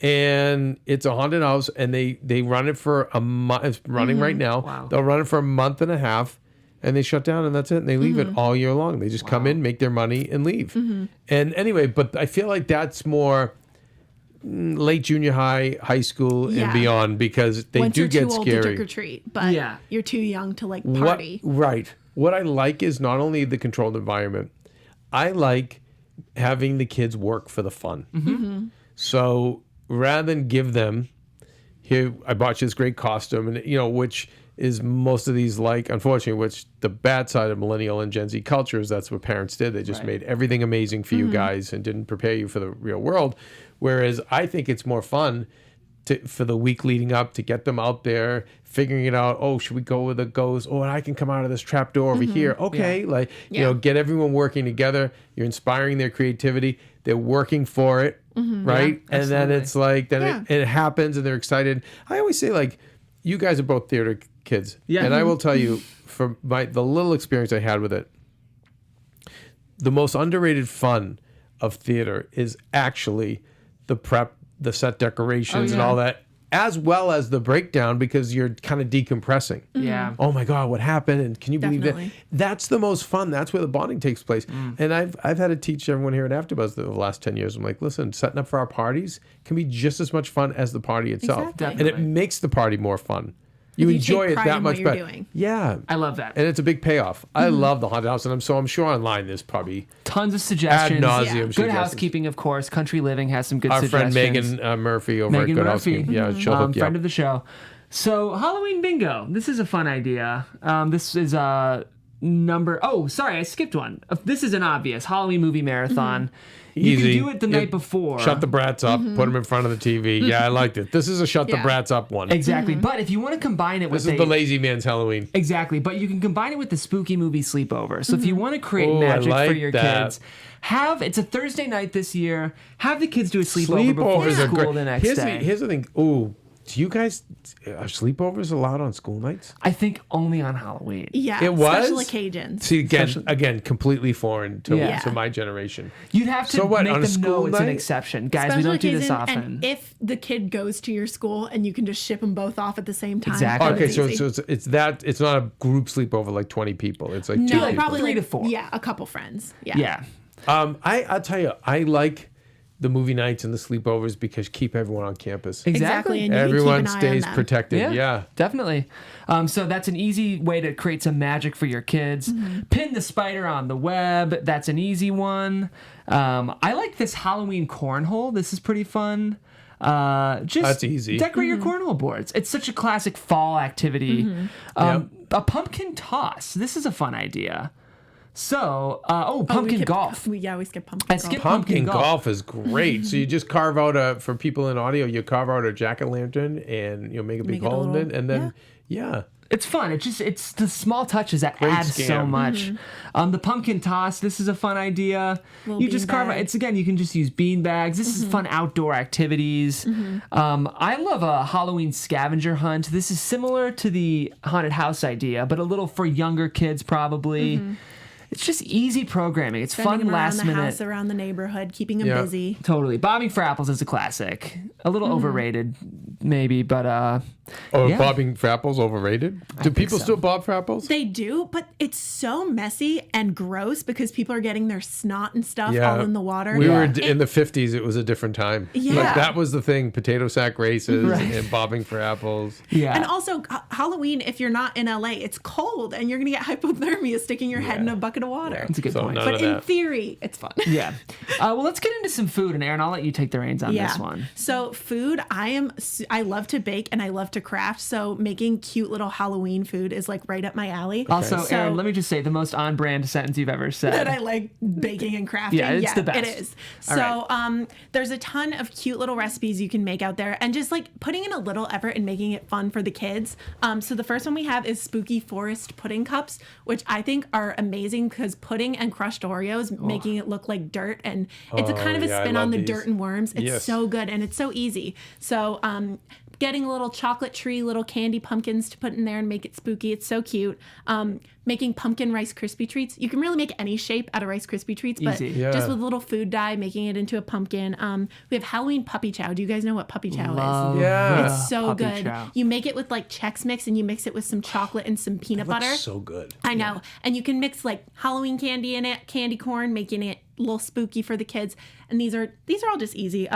and it's a haunted house, and they run it for a month. It's running right now. Wow. They'll run it for a month and a half, and they shut down, and that's it. And they leave it all year long. They just come in, make their money, and leave. And anyway, but I feel like that's more late junior high school, and Yeah. beyond, because they Once do you're get too old to scary. trick or treat, but Yeah. you're too young to like party. Right. What I like is not only the controlled environment, I like having the kids work for the fun. So rather than give them, here, I bought you this great costume, and which is most of these like, unfortunately, which the bad side of millennial and Gen Z cultures, that's what parents did. They just made everything amazing for you guys and didn't prepare you for the real world. Whereas I think it's more fun for the week leading up to get them out there, figuring it out. Oh, should we go with a ghost? Oh, and I can come out of this trap door over here. Okay. Like, get everyone working together. You're inspiring their creativity. They're working for it. Right. And then it's like, it happens and they're excited. I always say, like, you guys are both theater kids. Yeah. And I will tell you, from the little experience I had with it, the most underrated fun of theater is actually the prep, the set decorations and all that, as well as the breakdown, because you're kind of decompressing. Yeah. Oh my God, what happened? And can you believe that? Definitely. That's the most fun. That's where the bonding takes place. And I've had to teach everyone here at AfterBuzz the last 10 years. I'm like, listen, setting up for our parties can be just as much fun as the party itself. Exactly. And it makes the party more fun. You you enjoy take it pride that in much what you're better. doing. Yeah. I love that. And it's a big payoff. I love the haunted house, and I'm sure online there's probably Tons of suggestions. ad nauseum Yeah. Good suggestions. housekeeping, of course. Country Living has some good Our friend suggestions. Megan Murphy over Megan at Good Murphy, Housekeeping. Yeah, she'll hook you friend up. of the show. So Halloween bingo. This is a fun idea. This is number. Oh, sorry, I skipped one. This is an obvious Halloween movie marathon. You Easy. can do it the night before. Shut the brats up. Put them in front of the TV. Yeah, I liked it. This is a shut the Yeah. brats up one. Exactly. But if you want to combine it with This is the lazy man's Halloween. Exactly, but you can combine it with the spooky movie sleepover. So if you want to create Ooh, I magic for like your that. kids, it's a Thursday night this year. Have the kids do a sleepover before Sleepovers are school great. the next day. Here's the thing. Ooh, do you guys are sleepovers allowed on school nights? I think only on Halloween. Yeah. It was? Special occasions. See, again, completely foreign to, Yeah. to my generation. You'd have to So what, make on a them know school it's an night? exception. Guys, Special we don't do this occasion, often. And if the kid goes to your school and you can just ship them both off at the same time. Exactly. then Okay, it's so easy. it's not a group sleepover like 20 people. It's like two no, people. probably 3 like, to 4. Yeah, a couple friends. Yeah. yeah. I'll tell you, I like the movie nights and the sleepovers because keep everyone on campus. Exactly. And you Everyone keep an eye on stays them. protected. Yeah. definitely. So that's an easy way to create some magic for your kids. Pin the spider on the web. That's an easy one. I like this Halloween cornhole. This is pretty fun. Just That's easy. Decorate your cornhole boards. It's such a classic fall activity. A pumpkin toss. This is a fun idea. So, pumpkin golf. We skipped pumpkin I golf. skipped Pumpkin golf is great. So you just carve out for people in audio, you carve out a jack-o'-lantern and make a big Make it a hole in little- it, and then yeah. It's fun. It's the small touches that add so scam. much. The pumpkin toss. This is a fun idea. Little You just bean carve. bag. It's again. You can just use bean bags. This is fun outdoor activities. I love a Halloween scavenger hunt. This is similar to the haunted house idea, but a little for younger kids probably. It's just easy programming. It's Sending fun them around last the minute. house, around the neighborhood, keeping them Yeah. busy. Totally. Bobbing for apples is a classic. A little overrated, maybe, but Oh, Yeah. bobbing for apples overrated? Do people so. still bob for apples? They do, but it's so messy and gross because people are getting their snot and stuff Yeah. all in the water. We were It- in the 50s. It was a different time. Yeah. Like that was the thing. Potato sack races Right. and bobbing for apples. Yeah. And also, Halloween, if you're not in LA, it's cold and you're going to get hypothermia sticking your head in a bucket of water. That's a good So point. none But of in that. theory, it's fun. Yeah. Well, let's get into some food, and Aaron, I'll let you take the reins on this one. So food, I love to bake and I love to craft. So making cute little Halloween food is like right up my alley. Also, So- Aaron, let me just say the most on-brand sentence you've ever said. that I like baking and crafting. Yeah, it's the best. It is. All So there's a ton of cute little recipes you can make out there, and just like putting in a little effort and making it fun for the kids. So the first one we have is Spooky Forest pudding cups, which I think are amazing because pudding and crushed Oreos, making it look like dirt, and it's a kind of a yeah, I spin love on the these. dirt and worms. It's Yes. so good and it's so easy. So getting a little chocolate tree, little candy pumpkins to put in there and make it spooky. It's so cute. Making pumpkin Rice Krispie treats. You can really make any shape out of Rice Krispie treats, but Easy. Yeah. just with a little food dye, making it into a pumpkin. We have Halloween puppy chow. Do you guys know what puppy chow Love is? Yeah. It's so puppy good. chow. You make it with like Chex Mix and you mix it with some chocolate and some peanut butter. So good. I know. And you can mix like Halloween candy in it, candy corn, making it a little spooky for the kids. And these are all just easy.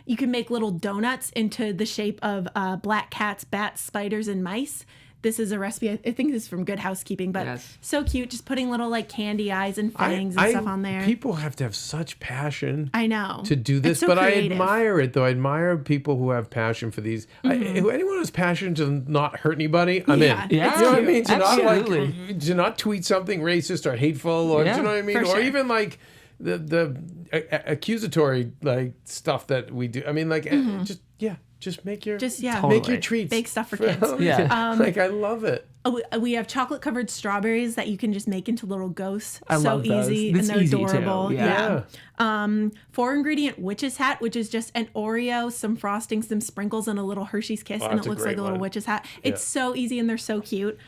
You can make little donuts into the shape of black cats, bats, spiders, and mice. This is a recipe. I think this is from Good Housekeeping, but Yes. so cute. Just putting little like candy eyes and fangs and stuff on there. People have to have such passion. I know. To do this, It's so but creative. I admire it though. I admire people who have passion for these. Anyone who has passion to not hurt anybody, I'm Yeah. in. Yeah. You know what I mean? To Absolutely. not like to not tweet something racist or hateful, or Yeah, do you know what I mean? for Or sure. even like the accusatory like stuff that we do. I mean, like just make your Just, yeah. make your Totally. treats. Bake stuff for kids. Yeah. like I love it. We have chocolate covered strawberries that you can just make into little ghosts. I so love those. easy It's and they're easy, too. adorable. Yeah. Yeah. 4-ingredient witch's hat, which is just an Oreo, some frosting, some sprinkles, and a little Hershey's Kiss, and that's it a looks great like a little one. witch's hat. It's so easy and they're so cute.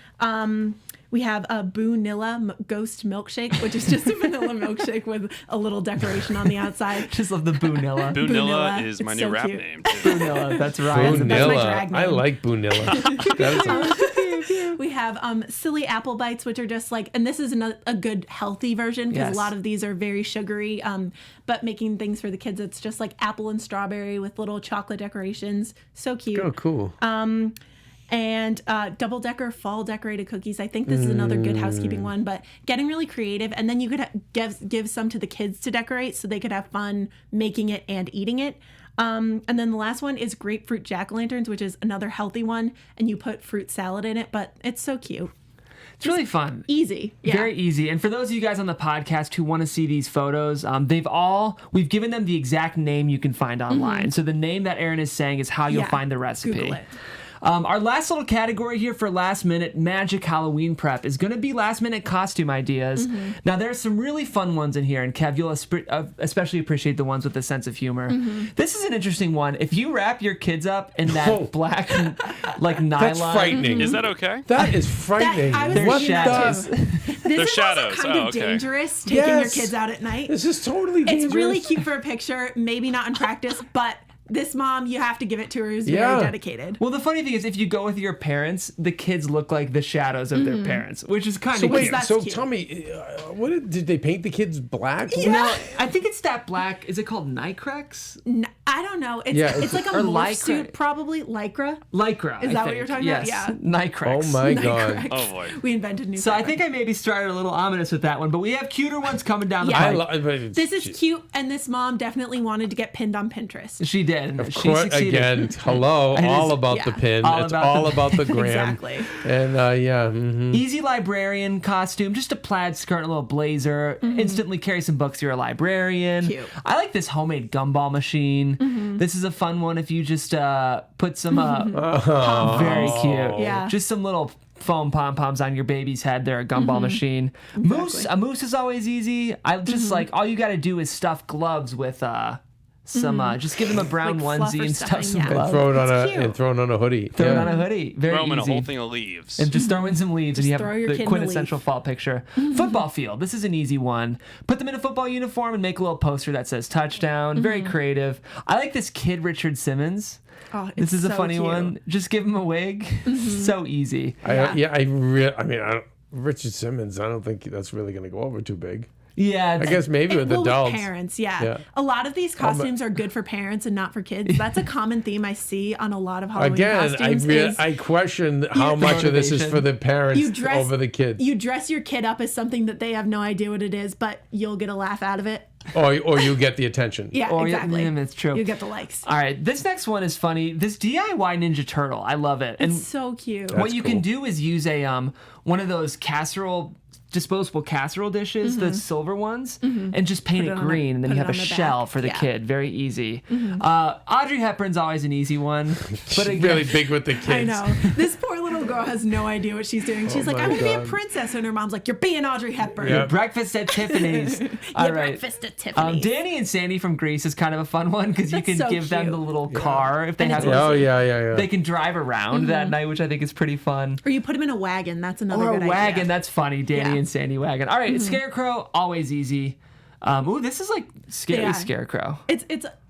We have a Boonilla Ghost Milkshake, which is just a vanilla milkshake with a little decoration on the outside. Just love the Boonilla. Boonilla Boonilla. is my It's new so rap cute. name. Too. Boonilla, that's right. That's my Boonilla. drag I name. like Boonilla. That is We have silly apple bites, which are just like, and this is a good healthy version because Yes. a lot of these are very sugary. But making things for the kids, it's just like apple and strawberry with little chocolate decorations. So cute. oh cool. And double decker fall decorated cookies. I think this is another Good Housekeeping one, but getting really creative. And then you could give some to the kids to decorate so they could have fun making it and eating it. And then the last one is grapefruit jack-o'-lanterns, which is another healthy one. And you put fruit salad in it, but it's so cute. It's really fun. Easy. Yeah. Very easy. And for those of you guys on the podcast who want to see these photos, we've given them the exact name you can find online. So the name that Aaron is saying is how you'll Yeah. find the recipe. Google it. Our last little category here for last minute magic Halloween prep is going to be last minute costume ideas. Now, there's some really fun ones in here, and Kev, you'll especially appreciate the ones with a sense of humor. This is an interesting one. If you wrap your kids up in that Oh. black, like nylon, That's frightening. Is that okay? That is frightening. I was They're What thinking shadows. the- This They're is shadows. also kind Oh, of okay. dangerous, taking your Yes. kids out at night. This is totally dangerous. It's really cute for a picture, maybe not in practice, but this mom, you have to give it to her, who's Yeah. very dedicated. Well, the funny thing is, if you go with your parents, the kids look like the shadows of their parents, which is kind So of wait, cute. that's so cute. tell me, did they paint the kids black? No, I think it's that black. Is it called Nycrex? I don't know. It's Yeah, it's like a or morph lycra. suit, probably lycra. Lycra. Is I that what think. you're talking yes. about? Nycrex. Oh my god. Nycrex. Oh, boy. We invented new. So I fabric. think I maybe started a little ominous with that one, but we have cuter ones coming down the Yeah. I pipe. love This is cute, and this mom definitely wanted to get pinned on Pinterest. She did. Of She course, succeeded. again, hello, It all is- about yeah. the pin. All It's about all the about the gram. Exactly. And yeah, Easy librarian costume, just a plaid skirt, and a little blazer. Instantly carry some books. You're a librarian. Cute. I like this homemade gumball machine. This is a fun one if you just put some. Very cute. Yeah. Just some little foam pom poms on your baby's head. They're a gumball machine. Moose. A moose is always easy. I just like all you got to do is stuff gloves with some just give them a brown Like fluff onesie or and stuff stuffing, some yeah. gloves. Throw it on It's a cute. and throw it on a hoodie. Throw it Yeah. on a hoodie. Very Throw 'em in a easy. whole thing of leaves. And just throw in some leaves and you throw have your the kid in the quintessential leaf. fall picture. Football field. This is an easy one. Put them in a football uniform and make a little poster that says touchdown. Very creative. I like this kid Richard Simmons. Oh, This it's is a so funny cute. one. Just give him a wig. So easy. I mean, Richard Simmons. I don't think that's really going to go over too big. Yeah. I guess maybe with Well, adults. parents, yeah. Yeah. A lot of these costumes are good for parents and not for kids. That's a common theme I see on a lot of Halloween Again, costumes. is I question how much of this is motivation. for the parents you dress over the kids, You dress your kid up as something that they have no idea what it is, but you'll get a laugh out of it. or you get the attention. Yeah, Or you- exactly. it's true. You get the likes. All right. This next one is funny. This DIY Ninja Turtle. I love it. And It's so cute. what That's you cool. can do is use a one of those disposable casserole dishes, the silver ones, and just paint it it on green, and then put you it have a on the shell back. for the Yeah. kid. Very easy. Audrey Hepburn's always an easy one, but again, Really big with the kids. I know. This poor little girl has no idea what she's doing. She's like, my I'm going to be a God. princess. And her mom's like, you're being Audrey Hepburn. Yeah. breakfast at Tiffany's. Yeah, All right. breakfast at Tiffany's. Danny and Sandy from Greece is kind of a fun one because you That's can so give them cute. the little car if they And have. it's Oh easy. yeah. They can drive around that night, which I think is pretty fun. Or you put them in a wagon. That's another Or good a wagon. idea. That's funny. Danny Yeah. and Sandy wagon. All right, Scarecrow, always easy. Ooh, this is like scary Yeah. Scarecrow.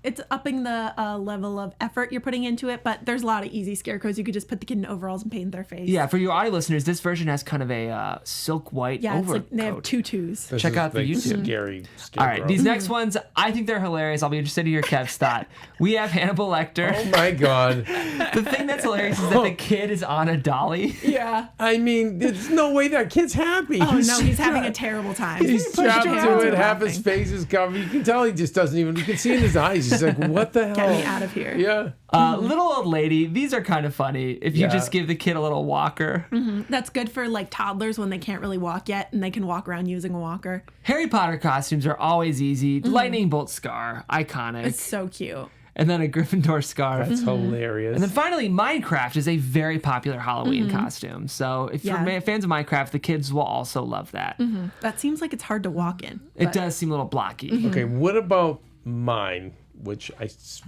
It's upping the level of effort you're putting into it, but there's a lot of easy scarecrows. You could just put the kid in overalls and paint their face. Yeah, for your audio listeners, this version has kind of a silk white Yeah, it's overcoat. like they have tutus. This Check is out the like YouTube. Scary. All right, these next ones, I think they're hilarious. I'll be interested to hear Kev's thought. We have Hannibal Lecter. Oh my God. The thing that's hilarious is that the kid is on a dolly. Yeah. I mean, there's no way that kid's happy. Oh no, he's having a terrible time. He's strapped Put your to hands it. around Half his me. face is covered. You can tell he just doesn't even. You can see in his eyes. He's like, "What the hell? Get me out of here. Yeah. Little old lady. These are kind of funny. If you Yeah. just give the kid a little walker. That's good for like toddlers when they can't really walk yet and they can walk around using a walker. Harry Potter costumes are always easy. Lightning bolt scar, iconic. It's so cute. And then a Gryffindor scarf. That's hilarious. And then finally, Minecraft is a very popular Halloween costume. So if Yeah. you're fans of Minecraft, the kids will also love that. That seems like it's hard to walk in. It but- does seem a little blocky. Okay, what about mine? Which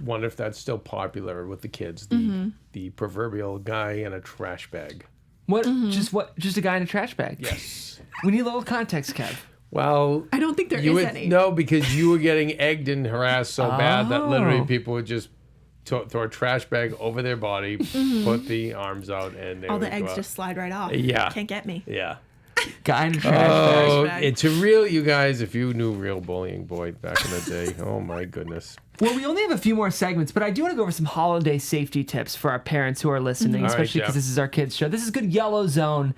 wonder if that's still popular with the kids. The proverbial guy in a trash bag. What? Just a guy in a trash bag. Yes. We need a little context, Kev. Well, I don't think there you is would any. no, because you were getting egged and harassed so bad that literally Oh. people would just throw a trash bag over their body, put the arms out, and they All would the go eggs out. just slide right off. Yeah. Can't get me. Yeah. Guy in a trash bag. Oh, bag. it's a real, you guys, if you knew real bullying, boy, back in the day. Oh my goodness. Well, we only have a few more segments, but I do want to go over some holiday safety tips for our parents who are listening, All right, especially because Jeff. this is our kids' show. This is good yellow zone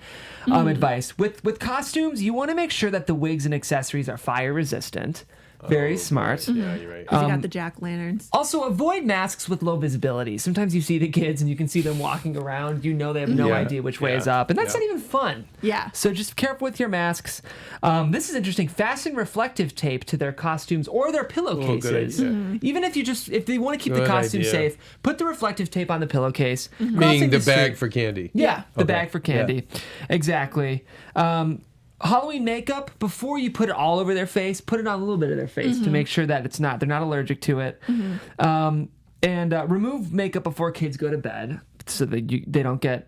advice. With costumes, you want to make sure that the wigs and accessories are fire resistant. Very smart. Yeah, you're right. 'Cause you got the jack-o'-lanterns. Also, avoid masks with low visibility. Sometimes you see the kids and you can see them walking around. You know they have no Yeah, idea which way yeah, is up, and that's yeah. not even fun. Yeah. So just careful with your masks. This is interesting. Fasten reflective tape to their costumes or their good pillowcases. idea. Even if they want to keep the Good costume idea. safe, put the reflective tape on the pillowcase. Meaning the Crossing bag street- for candy. Yeah, the Okay. bag for candy. Exactly. Halloween makeup, before you put it all over their face, put it on a little bit of their face to make sure that they're not allergic to it. And remove makeup before kids go to bed so that they don't get,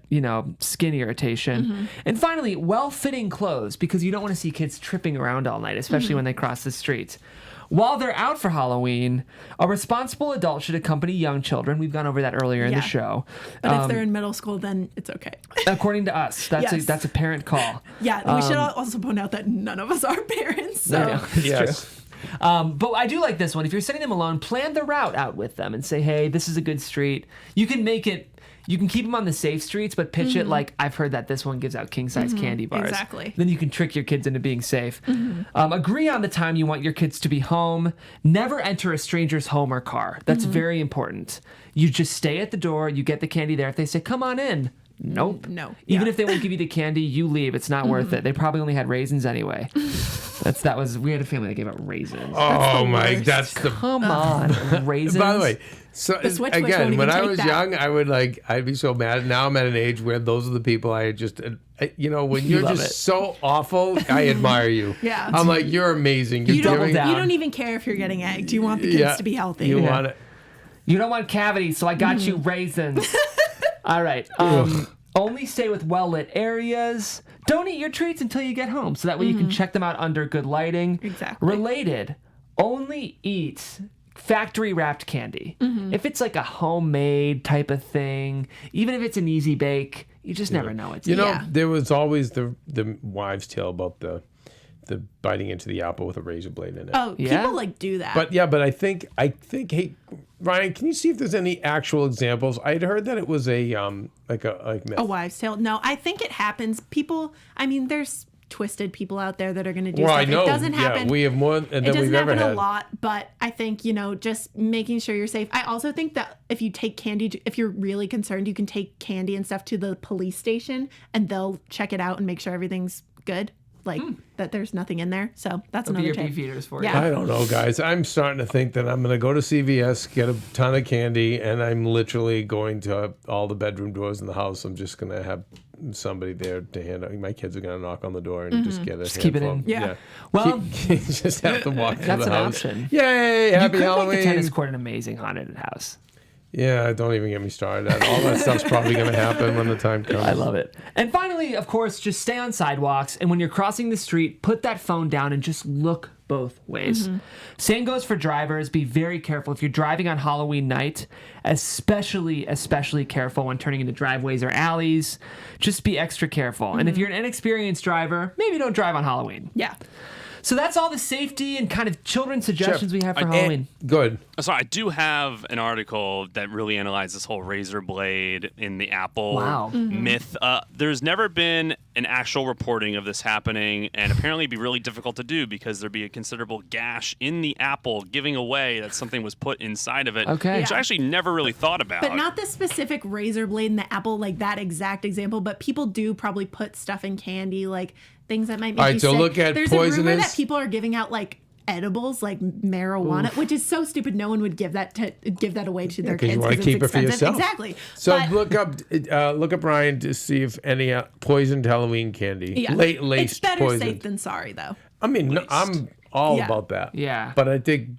skin irritation. And finally, well-fitting clothes, because you don't want to see kids tripping around all night, especially when they cross the streets. While they're out for Halloween, a responsible adult should accompany young children. We've gone over that earlier in the Yeah. show. But if they're in middle school, then it's okay. According to us, that's Yes. that's a parent call. Yeah, we should also point out that none of us are parents. So. Yeah, it's Yes. true. But I do like this one. If you're sending them alone, plan the route out with them and say, hey, this is a good street. You can keep them on the safe streets, but pitch it like, I've heard that this one gives out king-size candy bars. Exactly. Then you can trick your kids into being safe. Agree on the time you want your kids to be home. Never enter a stranger's home or car. That's very important. You just stay at the door. You get the candy there. If they say, come on in. Nope. No. Even Yeah. if they won't give you the candy, you leave. It's not worth it. They probably only had raisins anyway. We had a family that gave out raisins. Oh my, worst. that's the. Come on, raisins. By the way, so The Switch won't again, even when I take was that. young, I'd be so mad. Now I'm at an age where those are the people I just, when you're love just it. so awful, I admire you. Yeah. I'm like, you're amazing. You're You don't, giving- down. you don't even care if you're getting egged. You want the kids to be healthy. You Yeah. want it. You don't want cavities, so I got you raisins. All right. Only stay with well-lit areas. Don't eat your treats until you get home, so that way you can check them out under good lighting. Exactly. Related, only eat factory-wrapped candy. If it's like a homemade type of thing, even if it's an easy bake, you just never know it's. Yeah. There was always the wives' tale about the biting into the apple with a razor blade in it. Oh, Yeah? people do that. But I think hey, Ryan, can you see if there's any actual examples? I'd heard that it was a myth. a wives' tale. No, I think it happens. People, I mean, there's twisted people out there that are going to do Well, stuff. I know. It doesn't happen. Yeah, we have more than It doesn't we've ever happen had. a lot, but I think, just making sure you're safe. I also think that if you take candy, if you're really concerned, you can take candy and stuff to the police station and they'll check it out and make sure everything's good. Like that there's nothing in there. So that's Be another your tip. beef eaters for Yeah. I don't know, guys. I'm starting to think that I'm going to go to CVS, get a ton of candy, and I'm literally going to all the bedroom doors in the house. I'm just going to have somebody there to hand out. My kids are going to knock on the door and just get a keep it handful. in. Yeah. Well, just have to walk through that's the an house. option. Yay! you Happy could Halloween! make the tennis court an amazing haunted house. Yeah, don't even get me started. All that stuff's probably going to happen when the time comes. I love it. And finally, of course, just stay on sidewalks. And when you're crossing the street, put that phone down and just look both ways. Same goes for drivers. Be very careful. If you're driving on Halloween night, especially careful when turning into driveways or alleys. Just be extra careful. And if you're an inexperienced driver, maybe don't drive on Halloween. Yeah. So that's all the safety and kind of children's suggestions we have for And- Halloween. Good. So I do have an article that really analyzes this whole razor blade in the apple Wow. myth. There's never been an actual reporting of this happening, and apparently it'd be really difficult to do because there'd be a considerable gash in the apple, giving away that something was put inside of it. Okay. Which I actually never really thought about. But not the specific razor blade in the apple, like that exact example. But people do probably put stuff in candy, like things that might make All right, you so sick. look at There's a rumor poisonous- that people are giving out like edibles, like marijuana, which is so stupid. No one would give that away to their 'cause you kids wanna because keep it's it for expensive. yourself. Exactly. So But- look up Ryan to see if any poisoned Halloween candy, yeah, laced it's better poison. safe than sorry, though. I mean, no, I'm all Yeah. about that. Yeah. But I think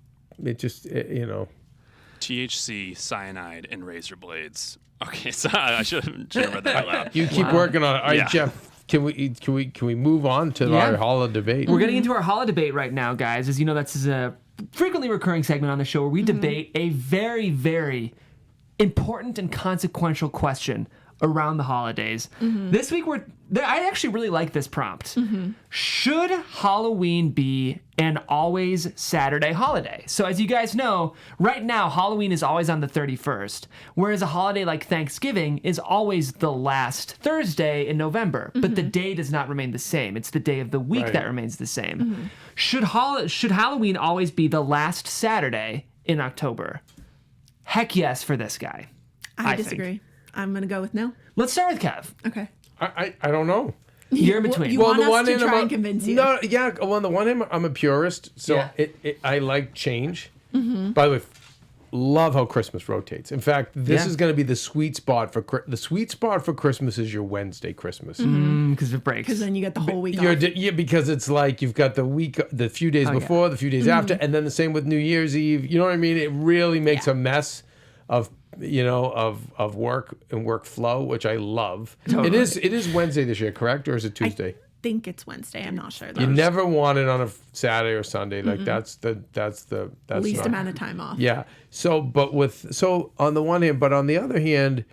it just, THC, cyanide, and razor blades. Okay, so I should have read that out loud. you keep working on it. All right, Yeah. Jeff, can we move on to Yeah. our Hall of Debate? We're getting into our Hall of Debate right now, guys. As you know, that's a frequently recurring segment on the show where we debate a very, very important and consequential question around the holidays. This week, I actually really like this prompt. Should Halloween be an always Saturday holiday? So as you guys know, right now, Halloween is always on the 31st, whereas a holiday like Thanksgiving is always the last Thursday in November, but the day does not remain the same. It's the day of the week Right. that remains the same. Should Halloween always be the last Saturday in October? Heck yes for this guy. I think. disagree. I'm gonna go with no. Let's start with Kev. Okay. I don't know. You're in between. You want the us one to hand, try I'm and convince you. No, yeah. Well, on the one hand, I'm a purist, so Yeah. I like change. By the way, love how Christmas rotates. In fact, this Yeah. is going to be the sweet spot for the sweet spot for Christmas is your Wednesday Christmas. Because it breaks. Because then you get the whole week off. Yeah, because it's like you've got the few days Oh, yeah. before, the few days after, and then the same with New Year's Eve. You know what I mean? It really makes a mess of of work and workflow, which I love. Totally. It is Wednesday this year, correct, or is it Tuesday? I think it's Wednesday. I'm not sure. Though. You never want it on a Saturday or Sunday. Like that's least not- amount of time off. Yeah. So on the one hand, but on the other hand,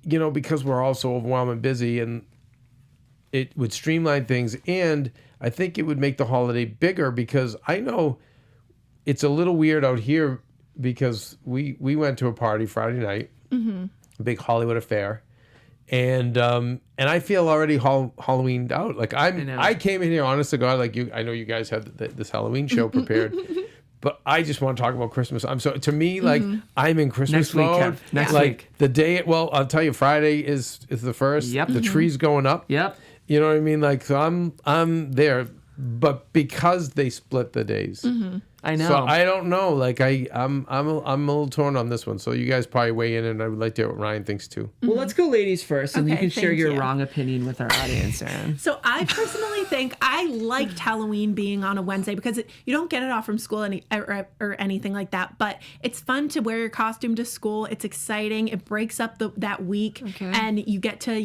because we're all so overwhelmed and busy, and it would streamline things, and I think it would make the holiday bigger because I know it's a little weird out here because we went to a party Friday night, a big Hollywood affair. And I feel already Halloweened out. Like I came in here, honest to God, like I know you guys had this Halloween show prepared, but I just want to talk about Christmas. To me, like I'm in Christmas Next week, mode. Kev. Next like week. the day. Well, I'll tell you, Friday is the first. Yep. The tree's going up. Yep. You know what I mean? Like so, I'm there. but because they split the days. I know. So I don't know. Like I'm a little torn on this one. So you guys probably weigh in, and I would like to hear what Ryan thinks too. Well, let's go ladies first, and you Okay, can share thank your you. wrong opinion with our audience, Aaron. So I personally think I liked Halloween being on a Wednesday because you don't get it off from school or anything like that. But it's fun to wear your costume to school. It's exciting. It breaks up that week, and you get to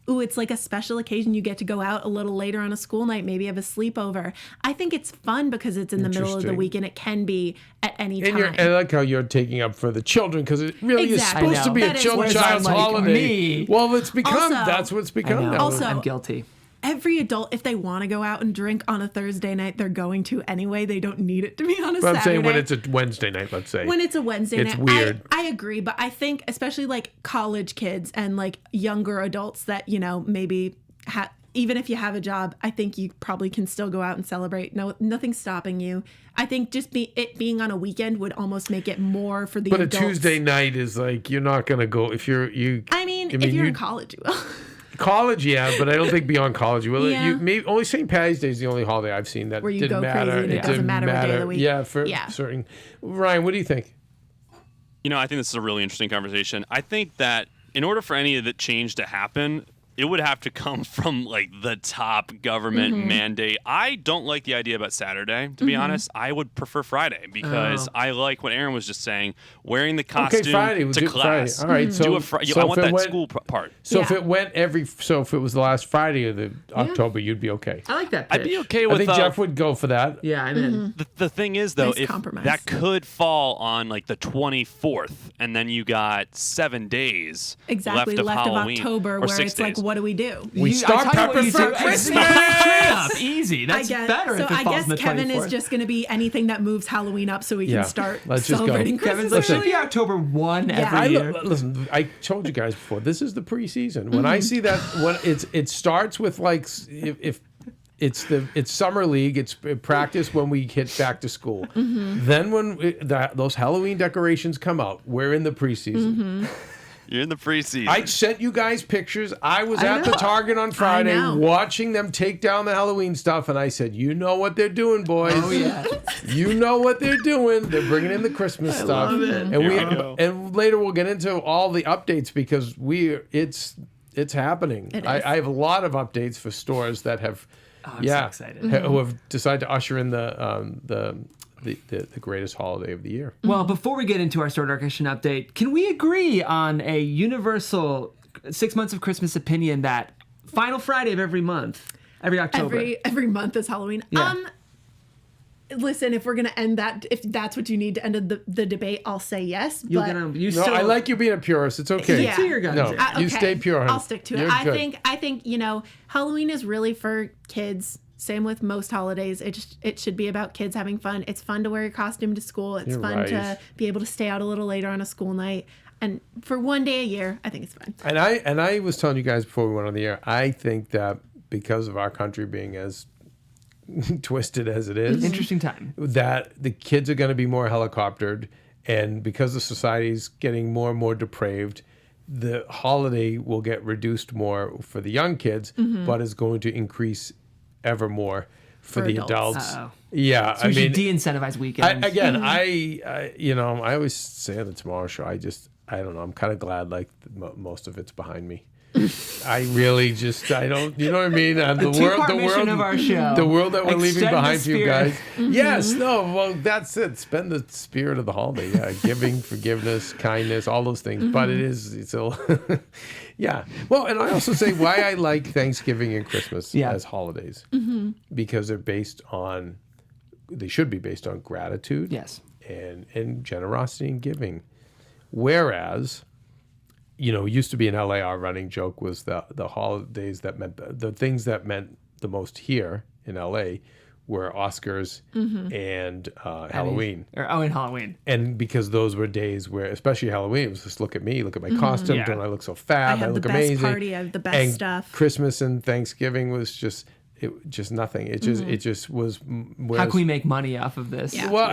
it's like a special occasion. You get to go out a little later on a school night, maybe have a sleepover. I think it's fun because it's in the middle of the Interesting. week and it can be at any And time. I like how you're taking up for the children because it really Exactly. is supposed to be That a is children's what sounds like holiday. me. Well, it's become Also- that's what it's become I know. now. Also- I'm guilty. Every adult, if they want to go out and drink on a Thursday night, they're going to anyway. They don't need it to be on a But I'm Saturday. saying when it's a Wednesday night, let's say. When it's a Wednesday It's night, weird. I agree, but I think especially like college kids and like younger adults that maybe even if you have a job, I think you probably can still go out and celebrate. No, nothing's stopping you. I think just it being on a weekend would almost make it more for the But adults. a Tuesday night is like you're not gonna go if you're you. I mean, if you're you- in college, you will. College, yeah, but I don't think beyond college you will. Yeah. You maybe only St. Patty's Day is the only holiday I've seen that Where you didn't go matter. crazy and it doesn't didn't matter what day of the week. Yeah, for Yeah. certain. Ryan, what do you think? I think this is a really interesting conversation. I think that in order for any of the change to happen, it would have to come from like the top government mandate. I don't like the idea about Saturday, to be honest. I would prefer Friday because I like what Aaron was just saying, wearing the costume Okay, Friday. We'll to do class. Friday. All right, so I so want if that it went- school part. So if Yeah. it went if it was the last Friday of the October, you'd be okay. I like that pitch. I'd be okay I with think Jeff would go for that. Yeah, I'm in. The thing is, though, Nice if compromise. that could fall on like the 24th, and then you got 7 days Exactly, left of left of Halloween, October, or where 6 it's like, days. what do we do? We I start tell you what prepping you for do. Christmas. Put your tree up. Easy. That's I guess, better so if it I falls guess on the Kevin 24th. is just going to be anything that moves Halloween up so we Yeah, can start let's just go. celebrating Kevin's Christmas. like, should be October 1 every year. Listen, I told you guys before. This is the preseason. When I see that, when it starts with like if it's summer league, it's practice when we hit back to school. Then when those Halloween decorations come out, we're in the preseason. You're in the preseason. I sent you guys pictures. I was I at the know. Target on Friday know. watching them take down the Halloween stuff, and I said, "You know what they're doing, boys. Oh, yeah. You know what they're doing. They're bringing in the Christmas stuff." love it. And Here I go. and later we'll get into all the updates because it's happening. It is. I have a lot of updates for stores that have, I'm so excited. who have decided to usher in the greatest holiday of the year. Well, before we get into our Sword Art Christian update, can we agree on a universal 6 months of Christmas opinion that final Friday of every month, every October? Every month is Halloween. Yeah. Listen, if we're gonna end that, if that's what you need to end the debate, I'll say yes. You're but gonna, you No, still, I like you being a purist. It's okay. Yeah. to your guns. No. Yeah. You stay pure, hon. I'll stick to it. You're I good. think Halloween is really for kids. Same with most holidays. It should be about kids having fun. It's fun to wear your costume to school. It's You're fun right. to be able to stay out a little later on a school night. And for one day a year, I think it's fun. And I was telling you guys before we went on the air, I think that because of our country being as twisted as it is, Interesting time. that the kids are going to be more helicoptered, and because the society's getting more and more depraved, the holiday will get reduced more for the young kids, but is going to increase ever more for the adults. adults. Uh-oh. Yeah, So we should de-incentivize weekends. I always say on the Tomorrow Show, I don't know. I'm kind of glad like most of it's behind me. I really I don't, you know what I mean? And the two-part mission of our show. the world that we're leaving Extend the behind for you spirit. guys. Yes, no, well, that's it. Spend the spirit of the holiday. Yeah, giving, forgiveness, kindness, all those things. But it's a, yeah. Well, and I also say why I like Thanksgiving and Christmas Yeah. as holidays because they're they should be based on gratitude, Yes. and generosity and giving. Whereas, it used to be in LA, our running joke was the holidays that meant the things that meant the most here in LA were Oscars and Halloween. And Halloween. And because those were days where, especially Halloween, it was just look at me, look at my costume, Yeah. don't I look so fat? I have look the best amazing. party, I have the best and stuff. Christmas and Thanksgiving was just, just nothing. It just was. How can we make money off of this? Yeah. Well,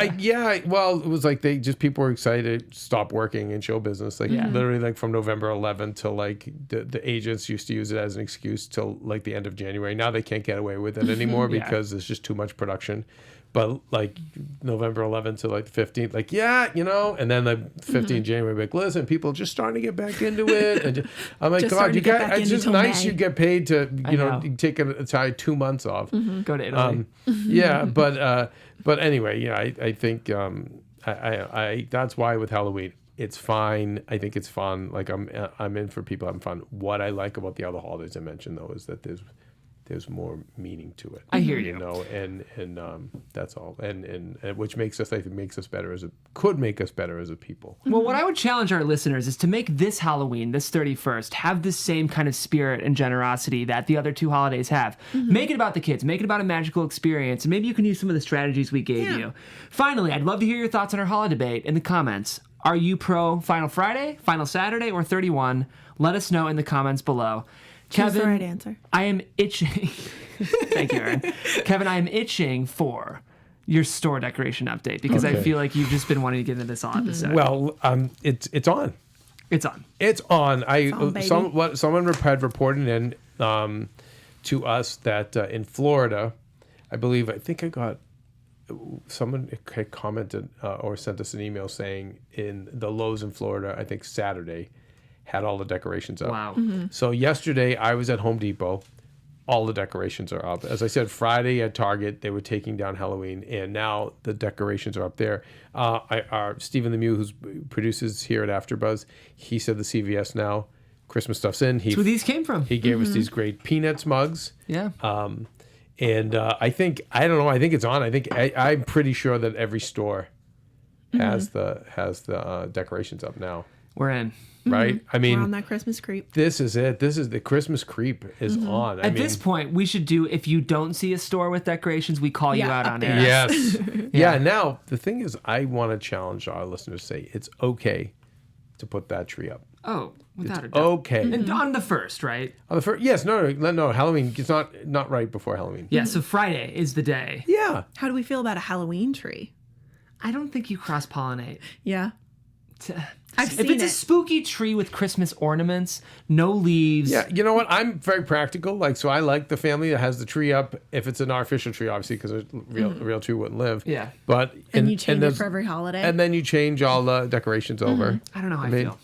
well, it was like people were excited to stop working in show business. Like literally, like from November 11th till like the agents used to use it as an excuse till like the end of January. Now they can't get away with it anymore because there's just too much production. But like November 11th to like the 15th, like and then like 15th January, like listen, people are just starting to get back into it. And I'm like, Just God, starting you to get got back it's into just till nice May. you get paid to know. you take a entire 2 months off. Go to Italy. Yeah, but anyway, yeah, I think I that's why with Halloween it's fine. I think it's fun. Like I'm in for people having fun. What I like about the other holidays I mentioned though is that there's more meaning to it. I hear you. You know, and that's all. And which makes us, I think, could make us better as a people. Well, what I would challenge our listeners is to make this Halloween, this 31st, have the same kind of spirit and generosity that the other two holidays have. Make it about the kids. Make it about a magical experience. And maybe you can use some of the strategies we gave you. Finally, I'd love to hear your thoughts on our holiday debate in the comments. Are you pro Final Friday, Final Saturday, or 31? Let us know in the comments below. Choose the Kevin, right answer. I am itching. Thank you, Aaron. Kevin, I am itching for your store decoration update because I Okay. feel like you've just been wanting to get into this all episode. Well, it's on. It's on. It's on. on, baby. Someone had reported in to us that in Florida, I think I got someone had commented or sent us an email saying in the Lowe's in Florida, I think Saturday, had all the decorations up. Wow. So yesterday I was at Home Depot. All the decorations are up. As I said, Friday at Target, they were taking down Halloween, and now the decorations are up there. Our Stephen Lemieux, who produces here at AfterBuzz, he said the CVS now, Christmas stuff's in. That's where these came from. He gave us these great Peanuts mugs. Yeah. And I think it's on. I'm pretty sure that every store has the decorations up now, We're in. right? I We're on mean, that Christmas creep. this is it. This is the Christmas creep is on. At this point, we should do, if you don't see a store with decorations, we call you Yeah, out on update air. us. yes, yeah. Now the thing is, I want to challenge our listeners. To say it's okay to put that tree up. Oh, without a doubt. Okay. And on the first, right? On the first, yes, no, Halloween. It's not right before Halloween. Yeah, so Friday is the day. Yeah. How do we feel about a Halloween tree? I don't think you cross-pollinate. Yeah. I've If seen it's a it. spooky tree with Christmas ornaments, no leaves. Yeah, you know what? I'm very practical. Like, so I like the family that has the tree up. If it's an artificial tree, obviously, because a real tree wouldn't live. Yeah. But And you change it there's- for every holiday. and then you change all the decorations over. I don't know how I mean- feel.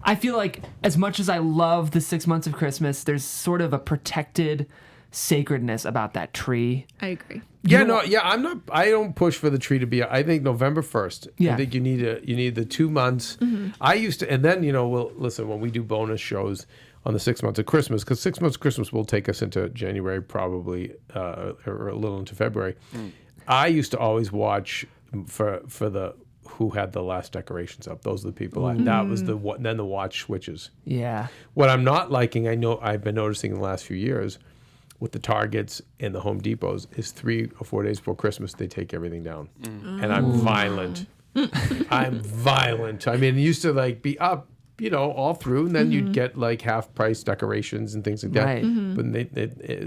I feel like as much as I love the 6 months of Christmas, there's sort of a protected sacredness about that tree. I agree. Yeah, no, yeah. I don't push for the tree to be. I think November 1st. Yeah. I think you need the 2 months. I used to, and then we'll listen when we do bonus shows on the 6 months of Christmas, because 6 months of Christmas will take us into January, probably, or a little into February. I used to always watch for the who had the last decorations up. Those are the people. That was then the watch switches. Yeah. What I'm not liking, I know I've been noticing in the last few years with the Targets and the Home Depots is 3 or 4 days before Christmas, they take everything down. And I'm violent. I'm violent. I mean, it used to like be up, all through, and then you'd get like half price decorations and things like that. Right.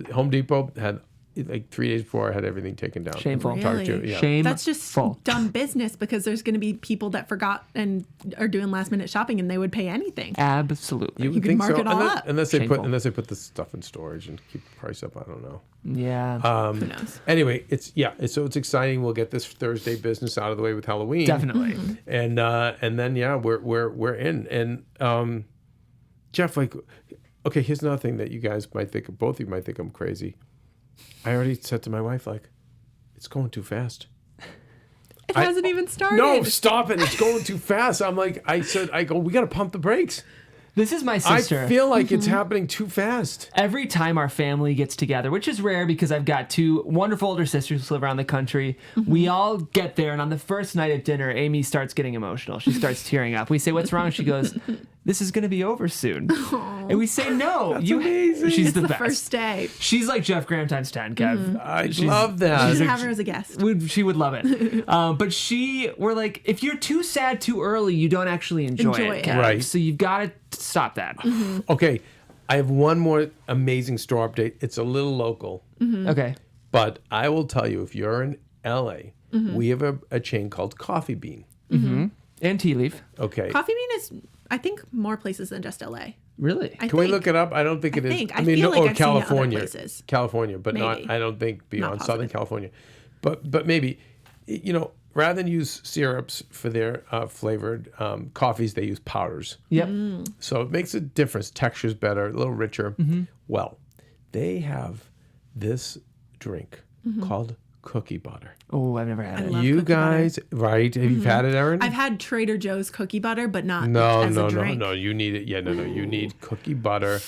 But Home Depot had like 3 days before I had everything taken down. Shameful. Target too, Really? yeah. Shame. That's just dumb business because there's going to be people that forgot and are doing last minute shopping and they would pay anything. Absolutely. would can mark it all up. Unless they Shameful. put the stuff in storage and keep the price up. I don't know. Yeah. Who knows? Anyway, it's exciting. We'll get this Thursday business out of the way with Halloween. Definitely. And then we're in. And Jeff, like, okay, here's another thing that you guys might think, both of you might think I'm crazy. I already said to my wife, like, it's going too fast. It hasn't even started. No, stop it. It's going too fast. I go, we got to pump the brakes. This is my sister. I feel like it's happening too fast. Every time our family gets together, which is rare because I've got 2 wonderful older sisters who live around the country, we all get there, and on the first night at dinner, Amy starts getting emotional. She starts tearing up. We say, "What's wrong?" She goes, "This is going to be over soon." And we say, "No, amazing. She's It's the the best. first day. She's like Jeff Graham times 10, Kev. I love that. You should have her as a guest. She would love it. But we're like, if you're too sad too early, you don't actually enjoy Enjoy it. it. Kev. Right. So you've got to stop that. Okay, I have one more amazing store update. It's a little local, Okay. but I will tell you, if you're in LA, we have a chain called Coffee Bean. And tea leaf. Okay. Coffee Bean is, I think, more places than just LA. Really? Can we look it up? I don't think it is. I feel like or I've seen it other California, places. California, but not. Maybe. I don't think beyond Not Southern positive. California, but maybe, rather than use syrups for their flavored coffees, they use powders. Yep. So it makes a difference. Texture's better, a little richer. Well, they have this drink called cookie butter. Oh, I've never had it. love You cookie butter. guys, right? Have you had it, Erin? I've had Trader Joe's cookie butter, but not No, as no, a no, drink. no. You need it. Yeah, no. You need cookie butter.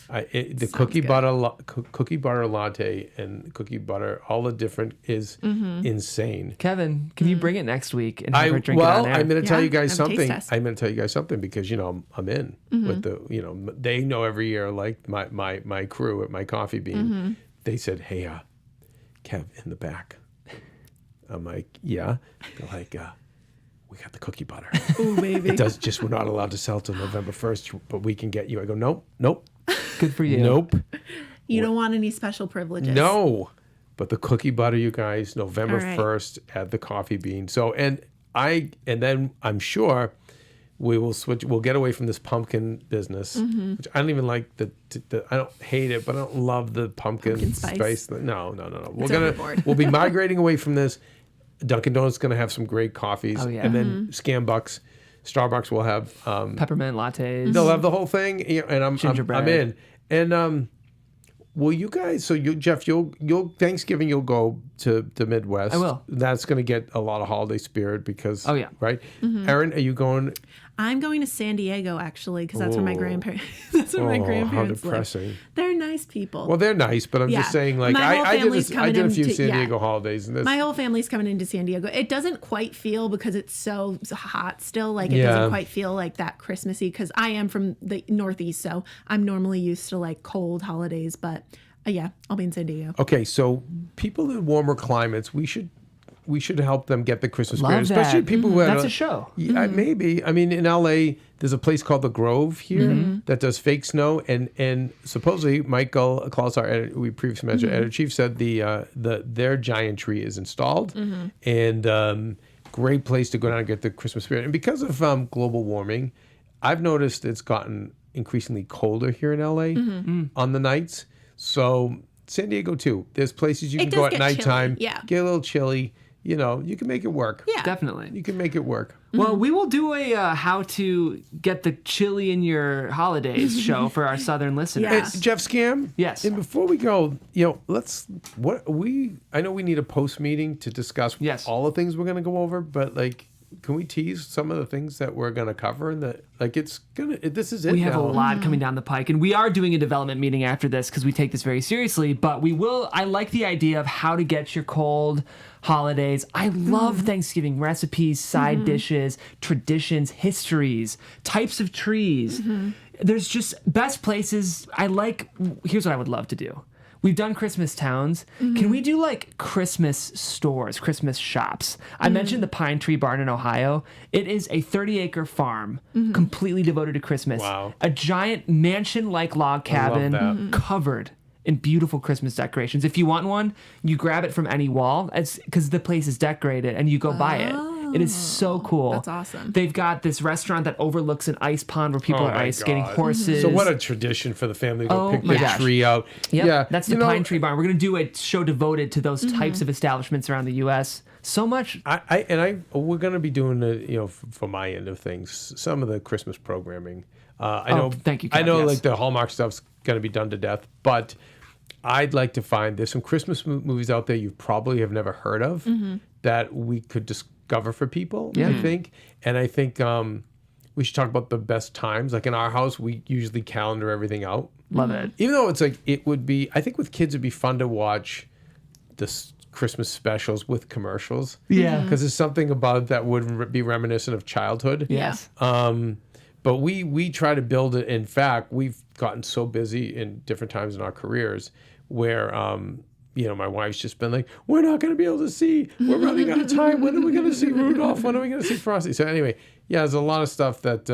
The Sounds cookie good. butter, cookie butter latte, and cookie butter, all the different is insane. Kevin, can you bring it next week and have her drink it Well, on air? I'm going to tell Yeah, you guys have a taste something. test. I'm going to tell you guys something because I'm in with the they know every year, like my crew at my Coffee Bean. They said, "Hey, Kev, in the back." I'm like, "Yeah." They're like, "We got the cookie butter." Ooh, baby. It does just, we're not allowed to sell till November 1st, but we can get you. I go, nope, Good for you. nope, You don't want any special privileges. no. But the cookie butter, you guys, November All right. 1st at the Coffee Bean. So, and then I'm sure we will switch, we'll get away from this pumpkin business, which I don't even like I don't hate it, but I don't love the pumpkin spice. No. It's overboard. We'll be migrating away from this. Dunkin' Donuts is going to have some great coffees. Oh, yeah. And then Scambucks, Starbucks will have Peppermint lattes. they'll have the whole thing, and I'm Gingerbread. in. And will you guys? So Jeff, you'll Thanksgiving you'll go to the Midwest. I will. That's going to get a lot of holiday spirit because. Oh, yeah. Right. Erin, are you going? I'm going to San Diego actually because that's where my Oh. grandparents. That's where my Oh, how grandparents depressing. live. They're nice people. Well, they're nice, but I'm Yeah. just saying. Like My whole I did family's I coming did a few into- San yeah. Diego holidays, and this. My whole family's coming into San Diego. It doesn't quite feel because it's so hot still. Like it Yeah. doesn't quite feel like that Christmassy because I am from the Northeast, so I'm normally used to like cold holidays. But yeah, I'll be in San Diego. Okay, so people in warmer climates, we should help them get the Christmas Love spirit, especially that. people who had That's a show. Yeah, maybe. I mean, in LA, there's a place called the Grove here that does fake snow, and supposedly Michael Klaus, our editor, we previously mentioned, editor chief, said their giant tree is installed, and great place to go down and get the Christmas spirit. And because of global warming, I've noticed it's gotten increasingly colder here in LA on the nights. So San Diego too. There's places you It can does go at get nighttime, chilly, yeah. get a little chilly. You can make it work. Yeah. Definitely. You can make it work. Well, we will do a how to get the chili in your holidays show for our southern listeners. Yeah. Hey, Jeff Scam. Yes. And before we go, I know we need a post meeting to discuss Yes. all the things we're going to go over, but can we tease some of the things that we're going to cover? And that this is it. We have a now. lot coming down the pike, and we are doing a development meeting after this because we take this very seriously. But I like the idea of how to get your cold holidays. I love Thanksgiving recipes, side dishes, traditions, histories, types of trees. There's just best places. Here's what I would love to do. We've done Christmas towns. Can we do like Christmas stores, Christmas shops? I mentioned the Pine Tree Barn in Ohio. It is a 30-acre farm completely devoted to Christmas. Wow. A giant mansion-like log cabin that. covered in beautiful Christmas decorations. If you want one, you grab it from any wall. It's because the place is decorated and you go buy it. It is so cool. That's awesome. They've got this restaurant that overlooks an ice pond where people Oh are my ice skating, God. horses. So what a tradition for the family to go Oh pick my the gosh. tree out. Yep, Yeah, that's the Pine Tree Barn. We're going to do a show devoted to those types of establishments around the U.S. So much. We're going to be doing for my end of things, some of the Christmas programming. I know. thank you, I Kev, know, yes. like the Hallmark stuff's going to be done to death, but I'd like to find there's some Christmas movies out there you probably have never heard of that we could discover for people. Yeah. I think, and I think we should talk about the best times. Like in our house, we usually calendar everything out. Love it. Even though it's like it would be, I think with kids it'd be fun to watch the Christmas specials with commercials. Yeah. Because there's something about that would be reminiscent of childhood. Yes. But we try to build it. In fact, we've gotten so busy in different times in our careers where my wife's just been like, we're not going to be able to see. We're running out of time. When are we going to see Rudolph? When are we going to see Frosty? So anyway, yeah, there's a lot of stuff that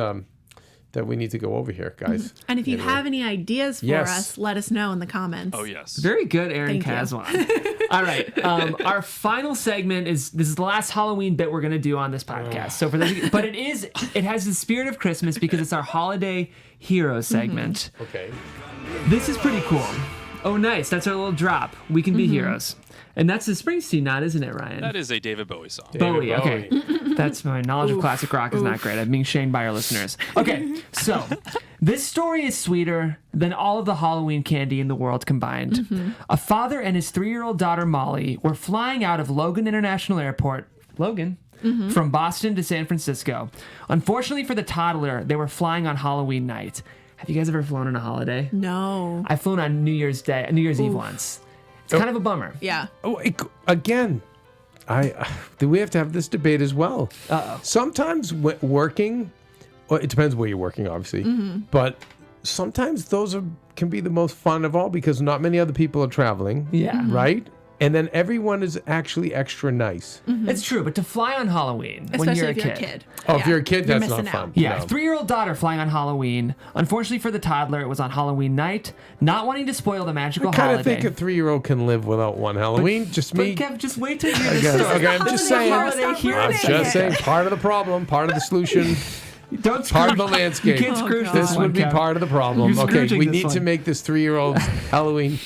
that we need to go over here, guys. And if you Anyway. have any ideas for Yes. us, let us know in the comments. Oh yes. Very good, Aaron Thank you. Caswan. All right. Our final segment this is the last Halloween bit we're gonna do on this podcast. So for those, but it has the spirit of Christmas because it's our holiday hero segment. Okay. This is pretty cool. Oh, nice. That's our little drop. We can be heroes. And that's the Springsteen nod, isn't it, Ryan? That is a David Bowie song. Bowie. Okay. That's my knowledge of classic rock is not great. I'm being shamed by our listeners. Okay, so this story is sweeter than all of the Halloween candy in the world combined. A father and his 3-year-old daughter Molly were flying out of Logan International Airport. Logan. From Boston to San Francisco. Unfortunately for the toddler, they were flying on Halloween night. Have you guys ever flown on a holiday? No. I've flown on New Year's Eve once. It's kind of a bummer. Yeah. Oh, again, do we have to have this debate as well? Sometimes working, well, it depends where you're working, obviously, but sometimes those can be the most fun of all because not many other people are traveling. Yeah. Right? And then everyone is actually extra nice. It's true, but to fly on Halloween when Especially you're if a you're a kid. kid. Oh, if Yeah. you're a kid, You're that's not missing fun. out. Yeah, No. 3-year-old daughter flying on Halloween. Unfortunately for the toddler, it was on Halloween night. Not wanting to spoil the magical I kind holiday. of think a 3-year-old can live without one Halloween. Just but me. Kev, just wait till you hear I this guess. story. Okay, I'm just saying. Holiday hero I'm segment. just saying, part of the problem, part of the solution, Don't part of screw- the landscape. You can't scrooge God. this This one, would be Kev. part of the problem. You're Okay, scrooging we this need to one. make this 3-year-old's Halloween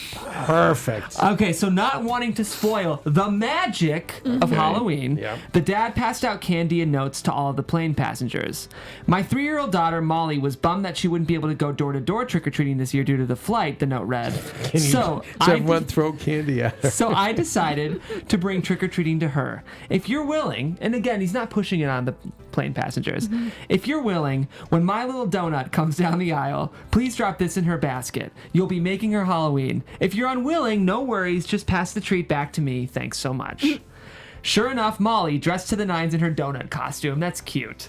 perfect. Okay, so not wanting to spoil the magic of Halloween, Yeah. the dad passed out candy and notes to all of the plane passengers. My 3-year-old daughter, Molly, was bummed that she wouldn't be able to go door to door trick or treating this year due to the flight, the note read. So everyone throw candy at her. So I decided to bring trick or treating to her. If you're willing, and again, he's not pushing it on the plane passengers. If you're willing, when my little donut comes down the aisle, please drop this in her basket. You'll be making her Halloween. If you're unwilling, no worries, just pass the treat back to me. Thanks so much. Sure enough, Molly, dressed to the nines in her donut costume, that's cute,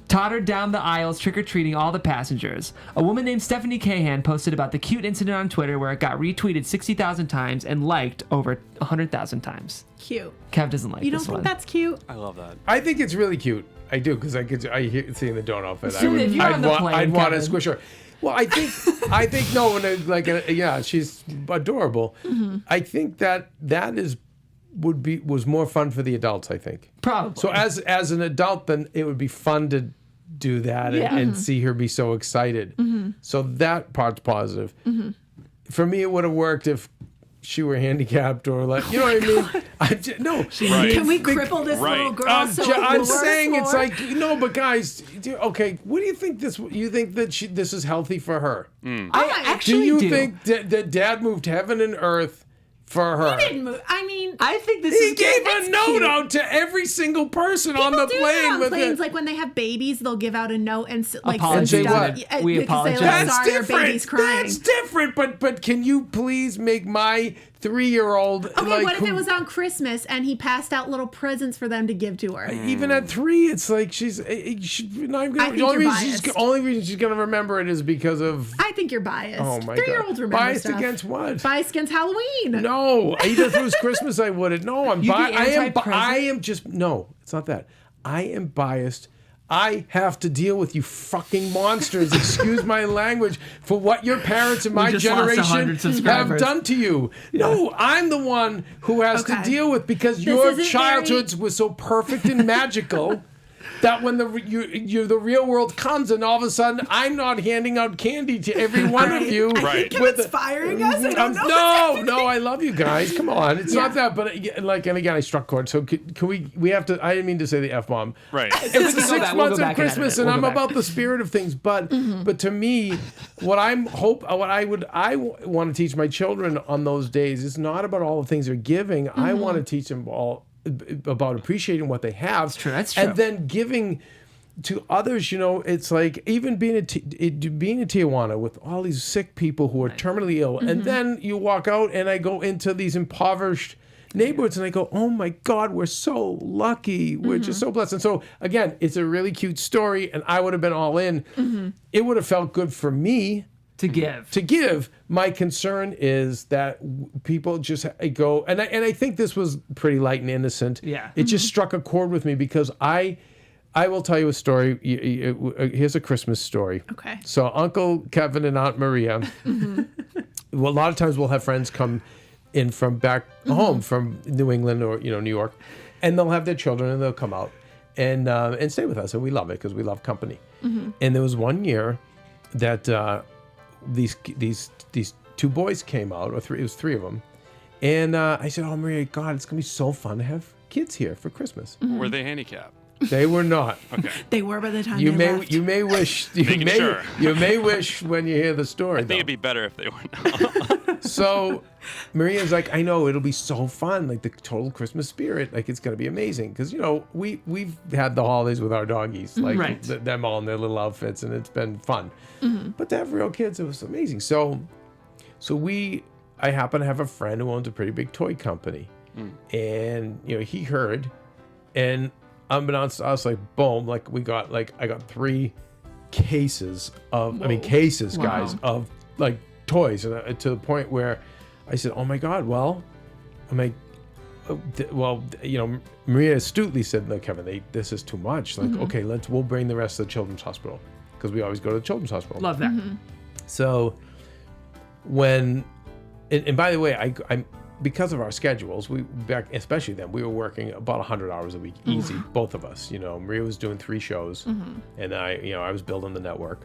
tottered down the aisles trick-or-treating all the passengers. A woman named Stephanie Cahan posted about the cute incident on Twitter where it got retweeted 60,000 times and liked over 100,000 times. Cute. Kev doesn't like You don't this think one. that's cute? I love that. I think it's really cute. I do because I hear seeing the donut outfit. So if you're on the plane, I'd want to Kevin. squish her. Well, I think no. When yeah, she's adorable. I think that was more fun for the adults. I think. Probably. So as an adult, then it would be fun to do that and see her be so excited. So that part's positive. For me, it would have worked if she were handicapped or like, you know what I mean? No. Right. Can we cripple this Right. little girl? I'm, so ju- I'm worse saying for it's her? like no, but guys, okay. What do you think this? You think that this is healthy for her? I actually Do you think that Dad moved heaven and earth for her? Didn't move. I mean, I think this He is gave good. a note cute. out to every single person on the people do plane that on with planes. it. Like when they have babies, they'll give out a note and like Apologies. send stuff. And say what? We they can say, apologize. like, That's sorry, your different. baby's crying. That's different. But can you please make my 3-year-old Okay, like what if who- it was on Christmas and he passed out little presents for them to give to her? even at 3? It's like she's not even I gonna, think the only you're reason biased. only reason she's gonna remember it is because of I think you're biased. oh my 3-year-olds god remember biased stuff. against what? Biased against Halloween. No, even if it was Christmas, I wouldn't. No, I'm You'd be biased. anti-present? I am just no. It's not that. I am biased. I have to deal with you fucking monsters. Excuse my language for what your parents and my just lost 100 generation have subscribers. done to you. No, I'm the one who has to Okay. deal with because your isn't childhoods was so perfect and magical. That when the real world comes and all of a sudden I'm not handing out candy to every one of you. I Right. think Kevin's firing us. I don't know. No, I love you guys. Come on, it's not that. But like, and again, I struck chord. So can we? We have to. I didn't mean to say the F bomb. Right. It's can the go 6 back. We'll go months of back and edit Christmas, it. and We'll I'm go back. about the spirit of things. But to me, what I want to teach my children on those days is not about all the things they're giving. I want to teach them all about appreciating what they have. That's true. That's true. And then giving to others, it's like even being in Tijuana with all these sick people who are terminally ill, and then you walk out and I go into these impoverished neighborhoods and I go, oh my God, we're so lucky. We're just so blessed. And so again, it's a really cute story, and I would have been all in. It would have felt good for me to give. to give. My concern is that people just go, and I think this was pretty light and innocent. Yeah. It just struck a chord with me because I I will tell you a story. Here's a Christmas story. Okay. So Uncle Kevin and Aunt Maria, well, a lot of times we'll have friends come in from back home from New England or New York, and they'll have their children and they'll come out and stay with us, and we love it because we love company. And there was one year that these two boys came out, or three. It was three of them, and I said, "Oh, Maria, God, it's gonna be so fun to have kids here for Christmas." Were they handicapped? They were not. Okay. They were by the time You they may left. you may wish Making sure. you may wish when you hear the story. I think it'd though. be better if they were. So Maria's like, I know it'll be so fun, like the total Christmas spirit, like it's gonna be amazing because we've had the holidays with our doggies, like Right. them all in their little outfits, and it's been fun. But to have real kids, it was amazing. So I happen to have a friend who owns a pretty big toy company, and he heard, and unbeknownst to us, like boom, like I got 3 cases of, cases, guys, of like toys, and to the point where I said, "Oh my God!" Well, I'm like, Maria astutely said, "No, Kevin, this is too much. Like, okay, we'll bring the rest of the children's hospital because we always go to the children's hospital." Love that. So when, and by the way, I'm because of our schedules, especially then, we were working about 100 hours a week, easy, both of us. Maria was doing 3 shows, and I was building the network,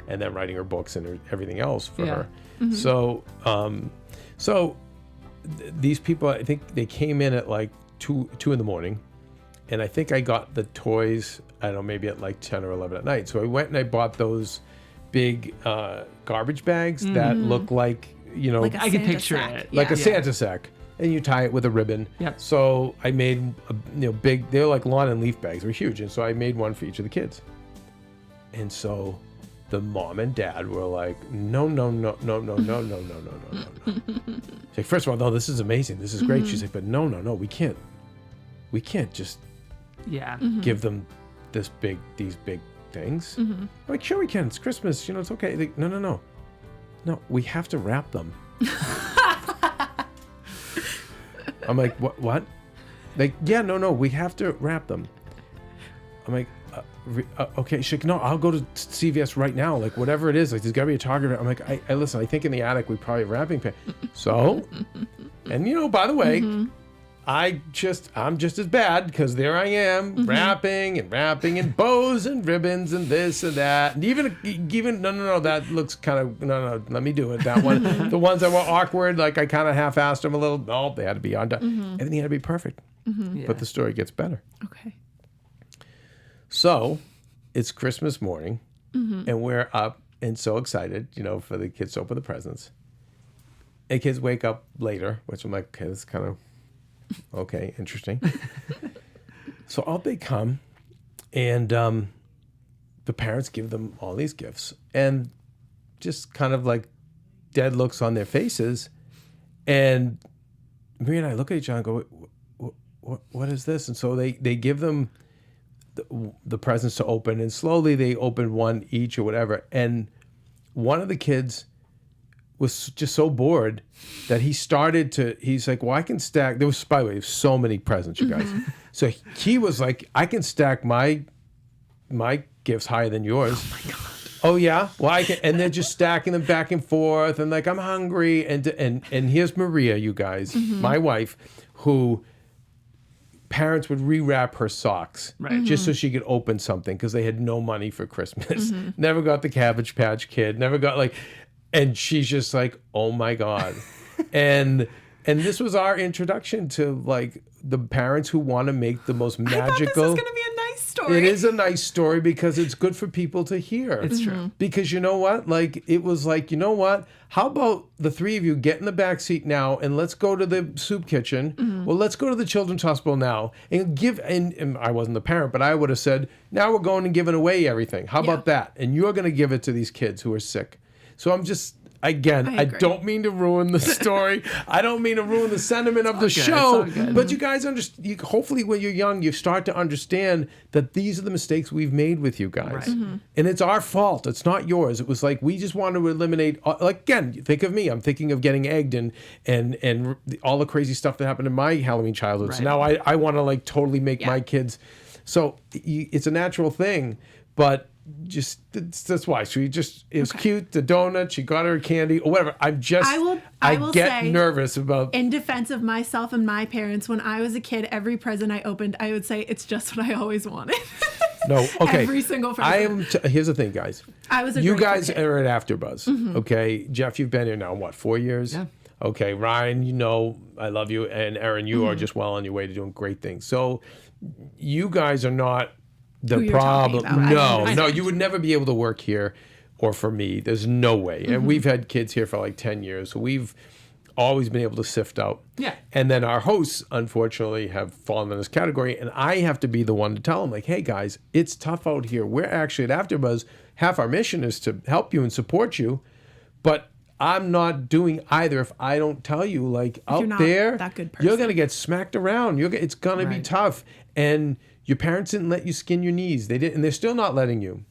and then writing her books and everything else for her. So, these people, I think they came in at like 2 in the morning, and I think I got the toys, I don't know, maybe at like 10 or 11 at night. So I went and I bought those big garbage bags that look like, Like a I can Santa picture sack. it. like a Yeah. Santa sack, and you tie it with a ribbon. Yep. So I made big. They're like lawn and leaf bags. They're huge, and so I made one for each of the kids. And so the mom and dad were like, "No, no, no, no, no, no, no, no, no, no, no." She's like, "First of all, no, this is amazing. This is great." She's like, "But no, we can't just Yeah. give them these big things." I'm like, "Sure we can. It's Christmas. It's okay." Like, no, we have to wrap them. I'm like, what? Like, yeah, no, we have to wrap them. I'm like, okay. She's like, no, I'll go to CVS right now. Like, whatever it is, like, there's gotta be a Target. I'm like, I listen, I think in the attic we probably have wrapping paper. So, and by the way, I'm just as bad because there I am wrapping and bows and ribbons and this and that, and even no, that looks kind of no, let me do it, that one. The ones that were awkward, like I kind of half-assed them a little. No, they had to be undone. Everything had to be perfect. Yeah. But the story gets better. Okay. So it's Christmas morning, and we're up and so excited, for the kids to open the presents. And kids wake up later, which I'm like, okay, this is kind of okay, interesting. So out they come, and the parents give them all these gifts, and just kind of like dead looks on their faces. And Maria and I look at each other and go, what is this? And so they give them the presents to open, and slowly they open one each or whatever. And one of the kids was just so bored that he's like, well, I can stack. There was, by the way, so many presents, you guys. So he was like, I can stack my gifts higher than yours. Oh my God. Oh yeah? Well, I can. And they're just stacking them back and forth, and like, I'm hungry. And here's Maria, you guys, my wife, who parents would rewrap her socks just so she could open something because they had no money for Christmas. Never got the Cabbage Patch Kid. Never got like, and she's just like, oh my God. and this was our introduction to like the parents who want to make the most magical. I thought this was going to be a nice story. It is a nice story because it's good for people to hear. It's true. Because you know what? Like, it was like, you know what? How about the 3 of you get in the back seat now and let's go to the soup kitchen. Well, let's go to the children's hospital now and give, and I wasn't the parent, but I would have said, now we're going and giving away everything. How about that? And you're going to give it to these kids who are sick. So I'm just, again, I agree. don't mean to ruin the story. I don't mean to ruin the sentiment of the good. show. It's all good. But you guys understand. Hopefully, when you're young, you start to understand that these are the mistakes we've made with you guys, Right. and it's our fault. It's not yours. It was like we just wanted to eliminate. Like again, think of me. I'm thinking of getting egged and all the crazy stuff that happened in my Halloween childhood. So Right. now I want to like totally make my kids So it's a natural thing, but just that's why. So it was cute, the donut, she got her candy or whatever. I will get say, nervous about. In defense of myself and my parents, when I was a kid, every present I opened, I would say, it's just what I always wanted. No, okay. Every single present. Here's the thing, guys. I was a You grateful guys kid. are at AfterBuzz, okay? Jeff, you've been here now, what, 4 years? Yeah. Okay, Ryan, you know I love you, and Erin, you are just well on your way to doing great things. So you guys are not the Who you're talking problem. about. I No, know. you would never be able to work here, or for me. There's no way. And we've had kids here for like 10 years, so we've always been able to sift out. Yeah. And then our hosts, unfortunately, have fallen in this category, and I have to be the one to tell them, like, hey, guys, it's tough out here. We're actually at AfterBuzz. Half our mission is to help you and support you, but I'm not doing either if I don't tell you, like, you're out not there, that good you're person. going to get smacked around. It's going to be Right. tough. And your parents didn't let you skin your knees. They didn't, and they're still not letting you.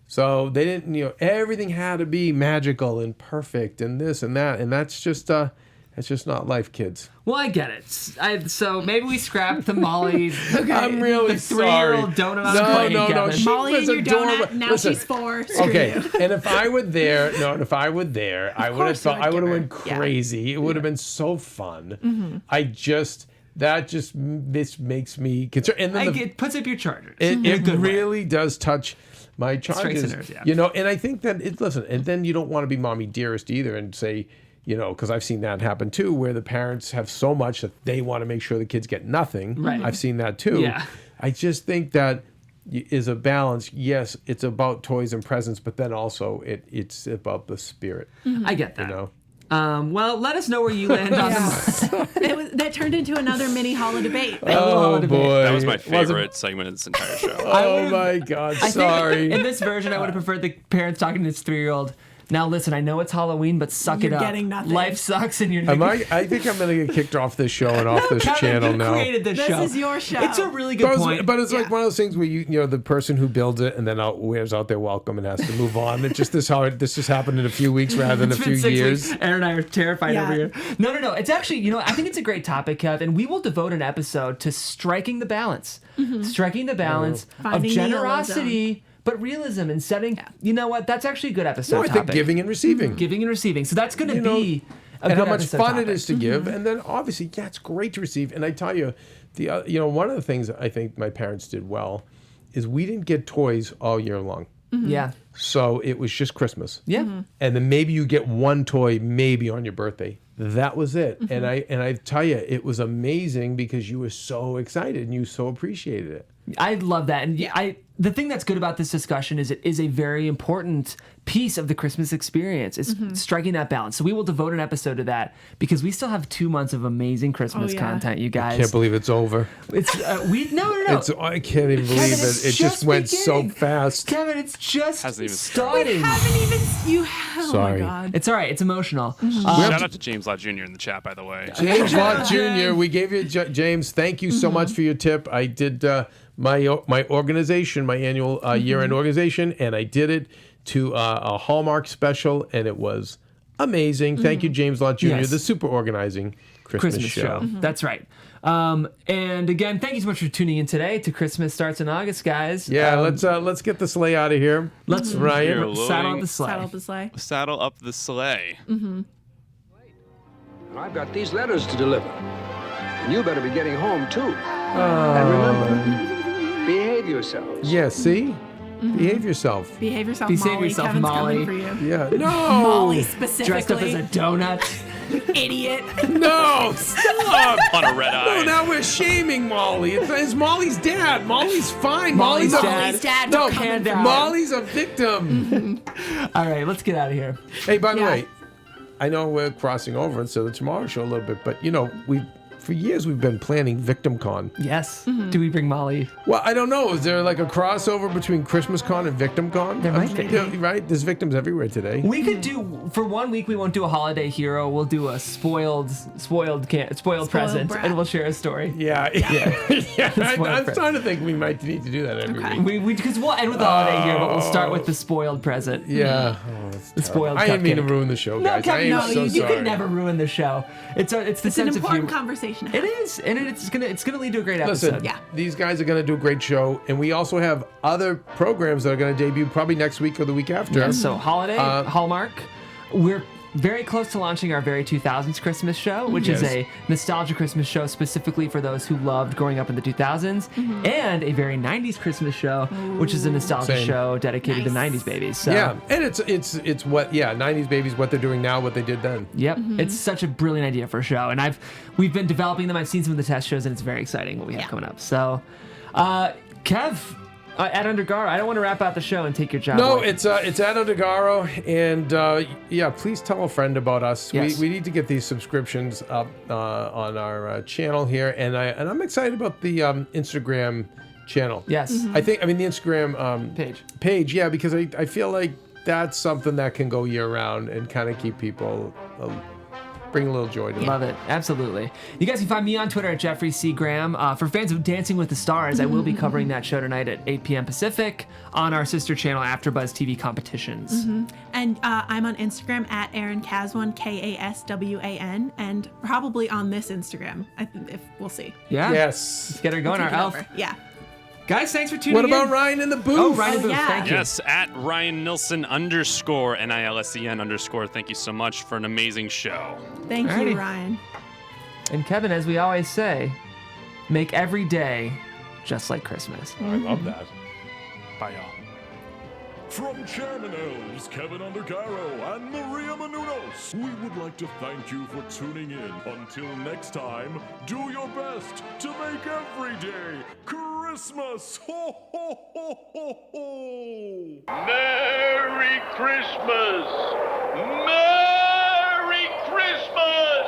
So they didn't, everything had to be magical and perfect and this and that. And that's just not life, kids. Well, I get it. So maybe we scrap the Molly. I'm really the sorry. 3-year-old donut on the plate, No. Kevin. She Molly was and your adorable. donut, now Listen, she's 4. Screw Okay, you. and if I were there, I would have course you thought would I would have give went her. Yeah. crazy. It would have been so fun. This makes me concerned. And then It puts up your chargers. it in a good way. really does touch my charges. and nerves, yeah. And I think that and then you don't want to be mommy dearest either and say, because I've seen that happen too, where the parents have so much that they want to make sure the kids get nothing. Right. I've seen that too. Yeah. I just think that is a balance. Yes, it's about toys and presents, but then also it's about the spirit. I get that. You know? Well, let us know where you land on the. That turned into another mini holiday debate. Oh boy, That was my Wasn't- favorite segment of this entire show. Oh my God, I think sorry. in this version, I would have preferred the parents talking to this 3-year-old. Now listen, I know it's Halloween, but suck You're it up. getting nothing. Life sucks, and you're. I think I'm gonna get kicked off this show and off this Kevin, channel you now. created this This show. is your show. It's a really good point. But it's like Yeah. one of those things where the person who builds it and then wears out their welcome and has to move on. It's just this just happened in a few weeks rather than It's a been few 6 years. weeks. Aaron and I are terrified Yeah. over here. No. It's actually, I think it's a great topic, Kev, and we will devote an episode to striking the balance. Striking the balance of Finding the yellow generosity, but realism and setting. You know what? That's actually a good episode No, I think topic. giving and receiving. Giving and receiving. So that's going to know, be a And good how much episode fun topic. it is to give, and then obviously, it's great to receive. And I tell you, one of the things I think my parents did well is we didn't get toys all year long. Yeah. So it was just Christmas. Yeah. And then maybe you get one toy maybe on your birthday. That was it. And I tell you, it was amazing because you were so excited and you so appreciated it. I love that. And the thing that's good about this discussion is it is a very important piece of the Christmas experience. Is striking that balance. So we will devote an episode to that because we still have 2 months of amazing Christmas yeah. content, you guys. Can't believe it's over. It's no. I can't even believe it's it. It just went so beginning. fast. Kevin, it's just Hasn't even starting. Haven't even oh Sorry. my God. It's all right. It's emotional. Shout out to James Lott Jr. in the chat, by the way. James Lott Jr., James. we gave you, James, thank you so much for your tip. I did my organization, my annual year-end organization, and I did it to a Hallmark special, and it was amazing. Thank you, James Lott Jr., Yes. the super organizing Christmas show. That's right. And again, thank you so much for tuning in today to Christmas Starts in August, guys. Yeah, let's get the sleigh out of here. Let's Ryan. saddle up the sleigh. Saddle up the sleigh. Saddle up the sleigh. And I've got these letters to deliver. And you better be getting home, too. And remember, behave yourselves. Yeah, see? Behave yourself. Behave yourself, Behave Molly. yourself, Kevin's Molly. coming for you. Yeah. No! Molly Dressed up specifically. as a donut. Idiot. No! Stop! On a red eye. No, now we're shaming Molly. It's Molly's dad. Molly's fine. Molly's a- dad. Molly's dad. No, Don't come in down. Molly's a victim. All right, let's get out of here. Hey, by the Yeah. way, I know we're crossing over into the Tomorrow Show a little bit, but for years we've been planning Victim Con. Yes. Do we bring Molly? Well, I don't know. Is there like a crossover between Christmas Con and Victim Con? There might be. Yeah, right? There's victims everywhere today. We could do for 1 week. We won't do a holiday hero. We'll do a spoiled present, brat. and we'll share a story. Yeah. Yeah. Spoiled I'm brat. starting to think we might need to do that every Okay. week. Because we'll end with the holiday here, but we'll start with the spoiled present. Yeah. The spoiled I didn't mean to cupcake. ruin the show, No, guys. Kevin, I no, am so you sorry. could never ruin the show. It's the It's an sense of important humor. conversation. It is, and it's gonna lead to a great episode. Listen, Yeah. these guys are going to do a great show, and we also have other programs that are going to debut probably next week or the week after. Yeah, so holiday, Hallmark. We're very close to launching our very 2000s Christmas show, which is Yes. a nostalgia Christmas show specifically for those who loved growing up in the 2000s, and a very 90s Christmas show, which is a nostalgia Same. show dedicated to Nice. 90s babies. So, Yeah, and it's what 90s babies, what they're doing now, what they did then. Yep, it's such a brilliant idea for a show, and we've been developing them. I've seen some of the test shows, and it's very exciting what we have Yeah. coming up. So, Kev, at Undergaro, I don't want to wrap out the show and take your job. No, away. it's at Odegaro, and yeah, please tell a friend about us. Yes. We need to get these subscriptions up on our channel here, and I'm excited about the Instagram channel. Yes. I mean the Instagram page, yeah, because I feel like that's something that can go year round and kind of keep people bring a little joy to them. Love it. Absolutely. You guys can find me on Twitter at Jeffrey C. Graham. For fans of Dancing with the Stars, I will be covering that show tonight at 8 p.m. Pacific on our sister channel AfterBuzz TV Competitions. And I'm on Instagram at Aaron Kaswan, Kaswan, and probably on this Instagram. If we'll see. Yeah? Yes. Let's get her going, Take our it elf. over. Yeah. Guys, thanks for tuning What in. about Ryan in the booth? Oh, Ryan Booth, yeah. thank you. Yes, at Ryan Nilsson _ NILSEN _ Thank you so much for an amazing show. Thank Alrighty. you, Ryan. And Kevin, as we always say, make every day just like Christmas. I love that. Bye, y'all. From Chairman Elves, Kevin Undergaro, and Maria Menounos, we would like to thank you for tuning in. Until next time, do your best to make every day Christmas. Ho, ho, ho, ho, ho! Merry Christmas! Merry Christmas!